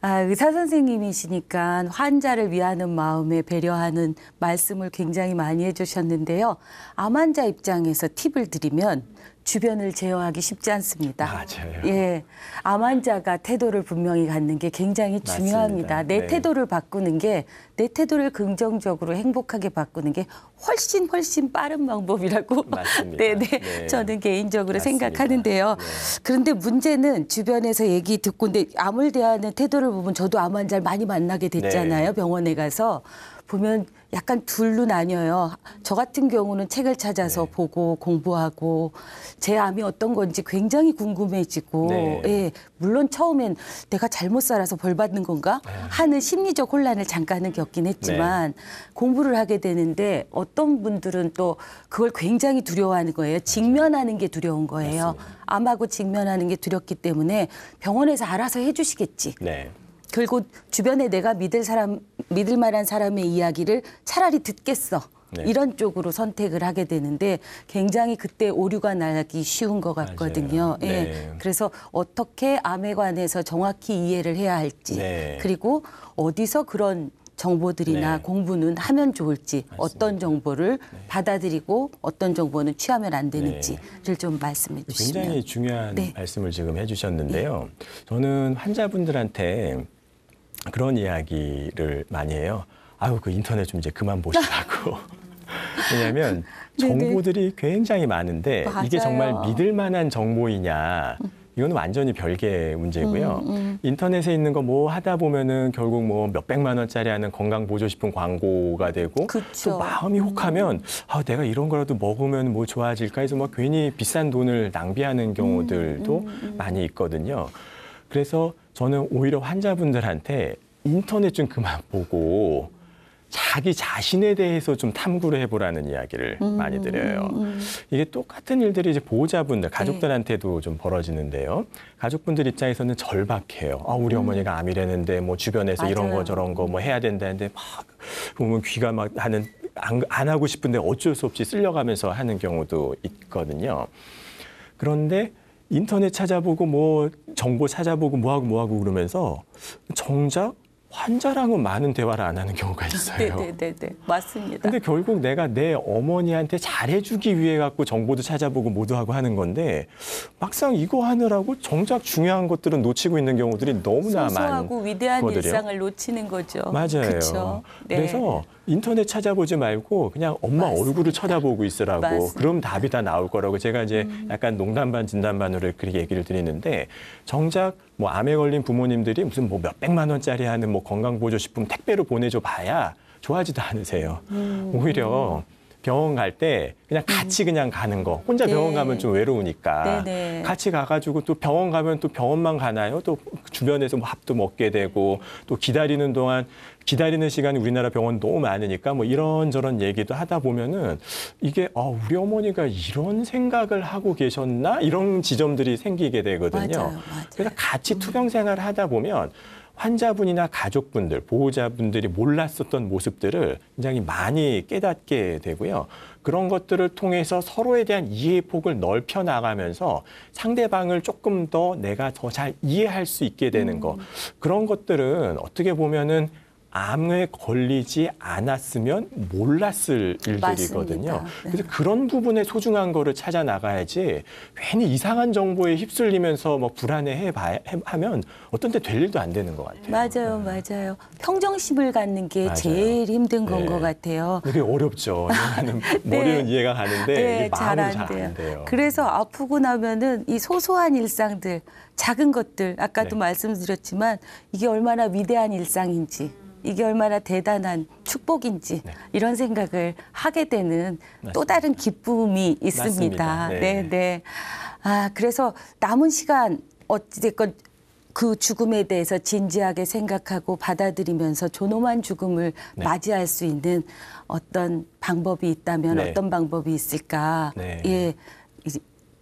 Speaker 2: 아, 의사 선생님이시니까 환자를 위하는 마음에 배려하는 말씀을 굉장히 많이 해주셨는데요. 암 환자 입장에서 팁을 드리면 주변을 제어하기 쉽지 않습니다.
Speaker 1: 맞아요.
Speaker 2: 예, 암 환자가 태도를 분명히 갖는 게 굉장히 중요합니다.
Speaker 1: 맞습니다.
Speaker 2: 내
Speaker 1: 네.
Speaker 2: 태도를 바꾸는 게, 내 태도를 긍정적으로 행복하게 바꾸는 게 훨씬 빠른 방법이라고
Speaker 1: 맞습니다.
Speaker 2: 네, 네.
Speaker 1: 네.
Speaker 2: 저는 개인적으로
Speaker 1: 맞습니다.
Speaker 2: 생각하는데요.
Speaker 1: 네.
Speaker 2: 그런데 문제는 주변에서 얘기 듣고, 근데 암을 대하는 태도를 보면 저도 암 환자를 많이 만나게 됐잖아요.
Speaker 1: 네.
Speaker 2: 병원에 가서 보면 약간 둘로 나뉘어요. 저 같은 경우는 책을 찾아서
Speaker 1: 네.
Speaker 2: 보고 공부하고 제 암이 어떤 건지 굉장히 궁금해지고,
Speaker 1: 네.
Speaker 2: 예, 물론 처음엔 내가 잘못 살아서 벌 받는 건가 하는 심리적 혼란을 잠깐은 겪긴 했지만 공부를 하게 되는데 어떤 분들은 또 그걸 굉장히 두려워하는 거예요. 직면하는 게 두려운 거예요.
Speaker 1: 맞습니다.
Speaker 2: 암하고 직면하는 게 두렵기 때문에 병원에서 알아서 해주시겠지.
Speaker 1: 네.
Speaker 2: 그리고 주변에 내가 믿을 만한 사람의 이야기를 차라리 듣겠어.
Speaker 1: 네.
Speaker 2: 이런 쪽으로 선택을 하게 되는데 굉장히 그때 오류가 나기 쉬운 것 같거든요.
Speaker 1: 맞아요.
Speaker 2: 예.
Speaker 1: 네.
Speaker 2: 그래서 어떻게 암에 관해서 정확히 이해를 해야 할지,
Speaker 1: 네.
Speaker 2: 그리고 어디서 그런 정보들이나
Speaker 1: 네.
Speaker 2: 공부는 하면 좋을지, 어떤 정보를
Speaker 1: 네.
Speaker 2: 받아들이고 어떤 정보는 취하면 안 되는지를 좀 말씀해 주시면.
Speaker 1: 굉장히 중요한
Speaker 2: 네.
Speaker 1: 말씀을 지금 해주셨는데요. 저는 환자분들한테 그런 이야기를 많이 해요. 아유, 그 인터넷 좀 이제 그만 보시라고. 왜냐하면
Speaker 2: 네네.
Speaker 1: 정보들이 굉장히 많은데 이게 정말
Speaker 2: 맞아요.
Speaker 1: 믿을 만한 정보이냐. 이건 완전히 별개의 문제고요. 인터넷에 있는 거 뭐 하다 보면은 결국 뭐 몇백만 원짜리 하는 건강보조식품 광고가 되고
Speaker 2: 그쵸.
Speaker 1: 또 마음이 혹하면 아, 내가 이런 거라도 먹으면 뭐 좋아질까 해서 뭐 괜히 비싼 돈을 낭비하는 경우들도 많이 있거든요. 그래서 저는 오히려 환자분들한테 인터넷 좀 그만 보고 자기 자신에 대해서 좀 탐구를 해보라는 이야기를 많이 드려요. 이게 똑같은 일들이 이제 보호자분들, 가족들한테도 좀 벌어지는데요. 가족분들 입장에서는 절박해요. 아, 우리 어머니가 암이라는데 뭐 주변에서 이런
Speaker 2: 맞아요.
Speaker 1: 거 저런 거 뭐 해야 된다는데 막 보면 귀가 막 하는 안 하고 싶은데 어쩔 수 없이 쓸려가면서 하는 경우도 있거든요. 그런데 인터넷 찾아보고 뭐 정보 찾아보고 뭐하고 그러면서 정작 환자랑은 많은 대화를 안 하는 경우가 있어요.
Speaker 2: 네, 맞습니다.
Speaker 1: 근데 결국 내가 내 어머니한테 잘해주기 위해 갖고 정보도 찾아보고 모두 하고 하는 건데 막상 이거 하느라고 정작 중요한 것들은 놓치고 있는 경우들이 너무나
Speaker 2: 소소하고 위대한
Speaker 1: 많거든요.
Speaker 2: 일상을 놓치는 거죠.
Speaker 1: 맞아요.
Speaker 2: 그쵸? 네.
Speaker 1: 그래서 인터넷 찾아보지 말고 그냥 엄마
Speaker 2: 맞습니다.
Speaker 1: 얼굴을 쳐다보고 있으라고.
Speaker 2: 맞습니다.
Speaker 1: 그럼 답이 다 나올 거라고 제가 이제 약간 농담 반 진담 반으로 그렇게 얘기를 드리는데 정작 뭐 암에 걸린 부모님들이 무슨 뭐 몇백만 원짜리 하는 뭐 건강보조식품 택배로 보내줘 봐야 좋아하지도 않으세요. 오히려 병원 갈 때 그냥 같이 그냥 가는 거. 혼자
Speaker 2: 네.
Speaker 1: 병원 가면 좀 외로우니까
Speaker 2: 네네.
Speaker 1: 같이 가가지고 또 병원 가면 또 병원만 가나요? 또 주변에서 뭐 밥도 먹게 되고 또 기다리는 동안 기다리는 시간이 우리나라 병원 너무 많으니까 뭐 이런저런 얘기도 하다 보면은 이게 우리 어머니가 이런 생각을 하고 계셨나? 이런 지점들이 생기게 되거든요.
Speaker 2: 맞아요.
Speaker 1: 그래서 같이 투병 생활을 하다 보면 환자분이나 가족분들, 보호자분들이 몰랐었던 모습들을 굉장히 많이 깨닫게 되고요. 그런 것들을 통해서 서로에 대한 이해의 폭을 넓혀 나가면서 상대방을 조금 더 내가 더 잘 이해할 수 있게 되는 거. 그런 것들은 어떻게 보면은 암에 걸리지 않았으면 몰랐을 일들이거든요.
Speaker 2: 맞습니다. 네.
Speaker 1: 그래서 그런 부분에 소중한 거를 찾아 나가야지 괜히 이상한 정보에 휩쓸리면서 뭐 하면 어떤 때 될 일도 안 되는 것 같아요.
Speaker 2: 맞아요, 맞아요. 평정심을 갖는 게
Speaker 1: 맞아요.
Speaker 2: 제일 힘든 건
Speaker 1: 네.
Speaker 2: 것 같아요.
Speaker 1: 이게 어렵죠. 이해하는,
Speaker 2: 네.
Speaker 1: 머리는 이해가 가는데
Speaker 2: 네,
Speaker 1: 이게 마음으로 잘
Speaker 2: 돼요.
Speaker 1: 안 돼요.
Speaker 2: 그래서 아프고 나면은 이 소소한 일상들, 작은 것들, 아까도
Speaker 1: 네.
Speaker 2: 말씀드렸지만 이게 얼마나 위대한 일상인지, 이게 얼마나 대단한 축복인지
Speaker 1: 네.
Speaker 2: 이런 생각을 하게 되는 또 다른 기쁨이 있습니다.
Speaker 1: 맞습니다. 네.
Speaker 2: 네, 네. 아, 그래서 남은 시간 어찌됐건 그 죽음에 대해서 진지하게 생각하고 받아들이면서 존엄한 죽음을
Speaker 1: 네.
Speaker 2: 맞이할 수 있는 어떤 방법이 있다면
Speaker 1: 네.
Speaker 2: 어떤 방법이 있을까?
Speaker 1: 네.
Speaker 2: 예,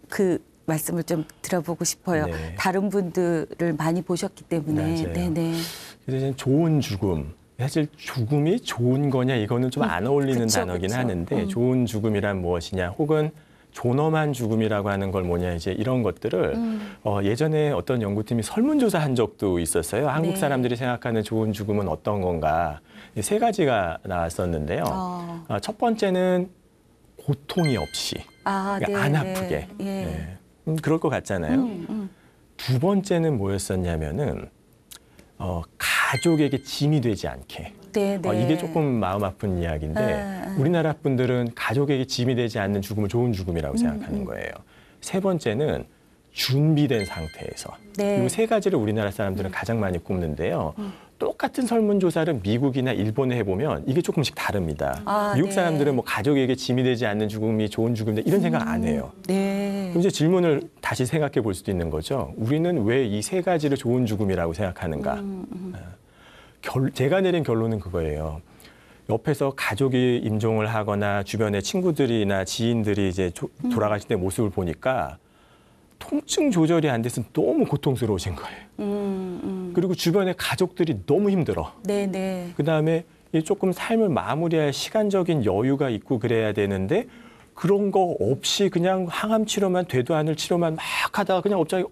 Speaker 2: 그 말씀을 좀 들어보고 싶어요.
Speaker 1: 네.
Speaker 2: 다른 분들을 많이 보셨기 때문에.
Speaker 1: 맞아요.
Speaker 2: 네네.
Speaker 1: 그래서 이제 좋은 죽음. 사실 죽음이 좋은 거냐 이거는 좀 안 어울리는
Speaker 2: 그쵸,
Speaker 1: 단어긴
Speaker 2: 그쵸.
Speaker 1: 하는데 좋은 죽음이란 무엇이냐 혹은 존엄한 죽음이라고 하는 걸 뭐냐 이제 이런 것들을 예전에 어떤 연구팀이 설문조사한 적도 있었어요. 한국
Speaker 2: 네.
Speaker 1: 사람들이 생각하는 좋은 죽음은 어떤 건가 세 가지가 나왔었는데요. 첫 번째는 고통이 없이
Speaker 2: 아,
Speaker 1: 그러니까 안
Speaker 2: 네,
Speaker 1: 아프게
Speaker 2: 예.
Speaker 1: 네. 그럴 것 같잖아요. 두 번째는 뭐였었냐면은 가족에게 짐이 되지 않게.
Speaker 2: 네, 네.
Speaker 1: 이게 조금 마음 아픈 이야기인데 우리나라 분들은 가족에게 짐이 되지 않는 죽음을 좋은 죽음이라고 생각하는 거예요. 세 번째는 준비된 상태에서.
Speaker 2: 네.
Speaker 1: 이 세 가지를 우리나라 사람들은 가장 많이 꼽는데요. 똑같은 설문조사를 미국이나 일본에 해보면 이게 조금씩 다릅니다.
Speaker 2: 아,
Speaker 1: 미국
Speaker 2: 네.
Speaker 1: 사람들은 뭐 가족에게 짐이 되지 않는 죽음이 좋은 죽음이다 이런 생각 안 해요.
Speaker 2: 네.
Speaker 1: 그럼 이제 질문을 다시 생각해 볼 수도 있는 거죠. 우리는 왜 이 세 가지를 좋은 죽음이라고 생각하는가? 제가 내린 결론은 그거예요. 옆에서 가족이 임종을 하거나 주변의 친구들이나 지인들이 이제 돌아가실 때 모습을 보니까 통증 조절이 안 돼서 너무 고통스러우신 거예요. 그리고 주변의 가족들이 너무 힘들어.
Speaker 2: 네네.
Speaker 1: 그다음에 조금 삶을 마무리할 시간적인 여유가 있고 그래야 되는데 그런 거 없이 그냥 항암 치료만 되도 않을 치료만 막 하다가 그냥 갑자기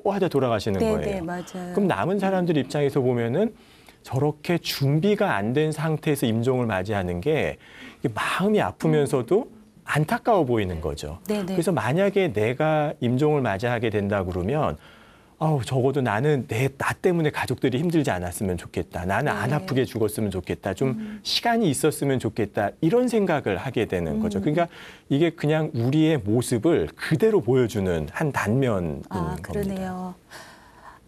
Speaker 1: 하다 돌아가시는
Speaker 2: 네네,
Speaker 1: 거예요.
Speaker 2: 맞아요.
Speaker 1: 그럼 남은 사람들 입장에서 보면은 저렇게 준비가 안 된 상태에서 임종을 맞이하는 게 마음이 아프면서도 안타까워 보이는 거죠.
Speaker 2: 네네.
Speaker 1: 그래서 만약에 내가 임종을 맞이하게 된다 그러면 적어도 나는 나 때문에 가족들이 힘들지 않았으면 좋겠다. 나는 안
Speaker 2: 네.
Speaker 1: 아프게 죽었으면 좋겠다. 좀 시간이 있었으면 좋겠다. 이런 생각을 하게 되는 거죠. 그러니까 이게 그냥 우리의 모습을 그대로 보여주는 한 단면인
Speaker 2: 아,
Speaker 1: 겁니다.
Speaker 2: 그러네요.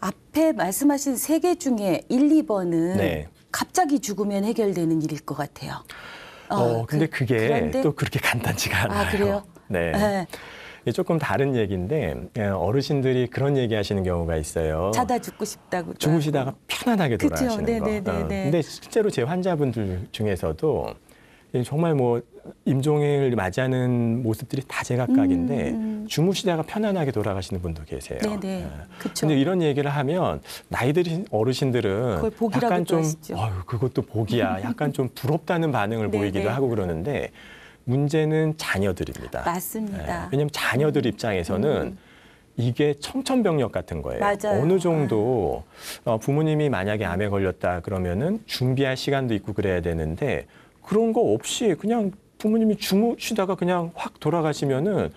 Speaker 2: 앞에 말씀하신 세 개 중에 1, 2번은
Speaker 1: 네.
Speaker 2: 갑자기 죽으면 해결되는 일일 것 같아요.
Speaker 1: 근데 그게
Speaker 2: 그런데
Speaker 1: 또 그렇게 간단치가 않아요.
Speaker 2: 아, 그래요?
Speaker 1: 네.
Speaker 2: 네.
Speaker 1: 이게 조금 다른 얘기인데 어르신들이 그런 얘기 하시는 경우가 있어요.
Speaker 2: 자다 죽고 싶다고.
Speaker 1: 주무시다가 편안하게
Speaker 2: 그쵸.
Speaker 1: 돌아가시는 거.
Speaker 2: 네네네네.
Speaker 1: 근데 실제로 제 환자분들 중에서도 정말 뭐 임종을 맞이하는 모습들이 다 제각각인데 주무시다가 편안하게 돌아가시는 분도 계세요.
Speaker 2: 네네. 그렇죠.
Speaker 1: 근데 이런 얘기를 하면 나이 들으신 어르신들은
Speaker 2: 그걸 복이라고도
Speaker 1: 약간 좀
Speaker 2: 하시죠.
Speaker 1: 그것도 복이야. 약간 좀 부럽다는 반응을
Speaker 2: 네네.
Speaker 1: 보이기도 하고 그러는데 문제는 자녀들입니다.
Speaker 2: 맞습니다.
Speaker 1: 왜냐하면 자녀들 입장에서는 이게 청천벽력 같은 거예요.
Speaker 2: 맞아요.
Speaker 1: 어느 정도 부모님이 만약에 암에 걸렸다 그러면은 준비할 시간도 있고 그래야 되는데 그런 거 없이 그냥 부모님이 주무시다가 그냥 확 돌아가시면은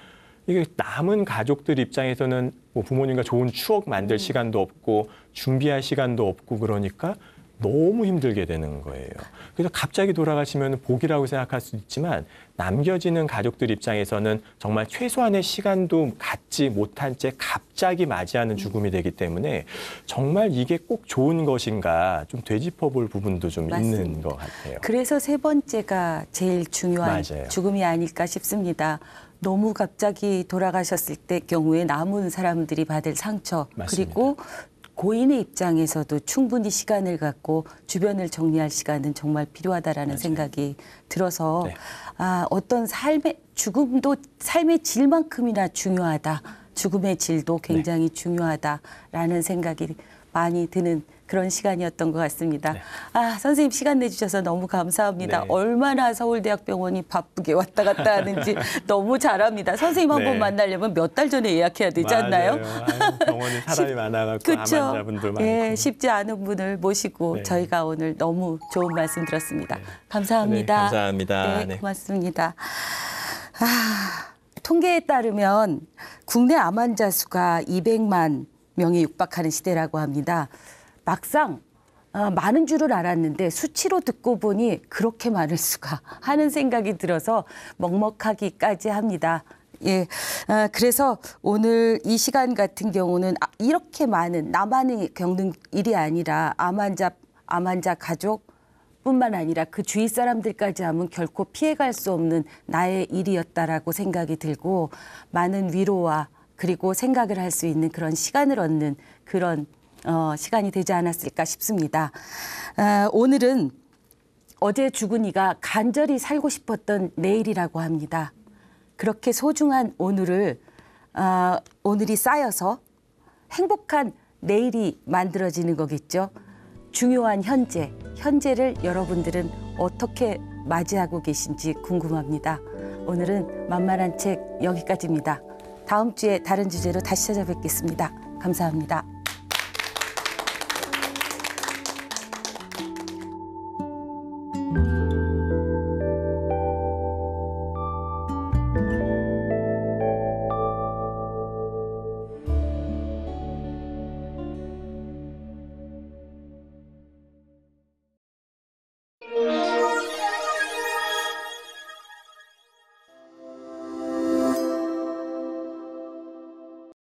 Speaker 1: 이게 남은 가족들 입장에서는 뭐 부모님과 좋은 추억 만들 시간도 없고 준비할 시간도 없고 그러니까 너무 힘들게 되는 거예요. 그래서 갑자기 돌아가시면 복이라고 생각할 수 있지만 남겨지는 가족들 입장에서는 정말 최소한의 시간도 갖지 못한 채 갑자기 맞이하는 죽음이 되기 때문에 정말 이게 꼭 좋은 것인가 좀 되짚어볼 부분도 좀
Speaker 2: 맞습니다.
Speaker 1: 있는 것 같아요.
Speaker 2: 그래서 세 번째가 제일 중요한
Speaker 1: 맞아요.
Speaker 2: 죽음이 아닐까 싶습니다. 너무 갑자기 돌아가셨을 때 경우에 남은 사람들이 받을 상처
Speaker 1: 맞습니다.
Speaker 2: 그리고 고인의 입장에서도 충분히 시간을 갖고 주변을 정리할 시간은 정말 필요하다라는 생각이 들어서
Speaker 1: 네.
Speaker 2: 어떤 죽음도 삶의 질만큼이나 중요하다. 죽음의 질도 굉장히 중요하다라는 생각이 많이 드는 그런 시간이었던 것 같습니다.
Speaker 1: 네.
Speaker 2: 아, 선생님 시간 내주셔서 너무 감사합니다.
Speaker 1: 네.
Speaker 2: 얼마나 서울대학병원이 바쁘게 왔다 갔다 하는지 너무 잘합니다. 선생님 한 번
Speaker 1: 네.
Speaker 2: 만나려면 몇 달 전에 예약해야 되지 않나요?
Speaker 1: 맞아요. 아유, 병원에 사람이 많아갖고
Speaker 2: 그렇죠.
Speaker 1: 암 환자분들 많고.
Speaker 2: 예, 쉽지 않은 분을 모시고
Speaker 1: 네.
Speaker 2: 저희가 오늘 너무 좋은 말씀 들었습니다.
Speaker 1: 네.
Speaker 2: 감사합니다.
Speaker 1: 네, 감사합니다.
Speaker 2: 네,
Speaker 1: 네.
Speaker 2: 고맙습니다. 통계에 따르면 국내 암 환자 수가 200만 명에 육박하는 시대라고 합니다. 막상 많은 줄을 알았는데 수치로 듣고 보니 그렇게 많을 수가 하는 생각이 들어서 먹먹하기까지 합니다. 예, 그래서 오늘 이 시간 같은 경우는 이렇게 많은 나만이 겪는 일이 아니라 암 환자 가족 뿐만 아니라 그 주위 사람들까지 하면 결코 피해갈 수 없는 나의 일이었다라고 생각이 들고 많은 위로와 그리고 생각을 할 수 있는 그런 시간을 얻는 그런 시간이 되지 않았을까 싶습니다. 오늘은 어제 죽은 이가 간절히 살고 싶었던 내일이라고 합니다. 그렇게 소중한 오늘이 쌓여서 행복한 내일이 만들어지는 거겠죠. 중요한 현재를 여러분들은 어떻게 맞이하고 계신지 궁금합니다. 오늘은 만만한 책 여기까지입니다. 다음 주에 다른 주제로 다시 찾아뵙겠습니다. 감사합니다.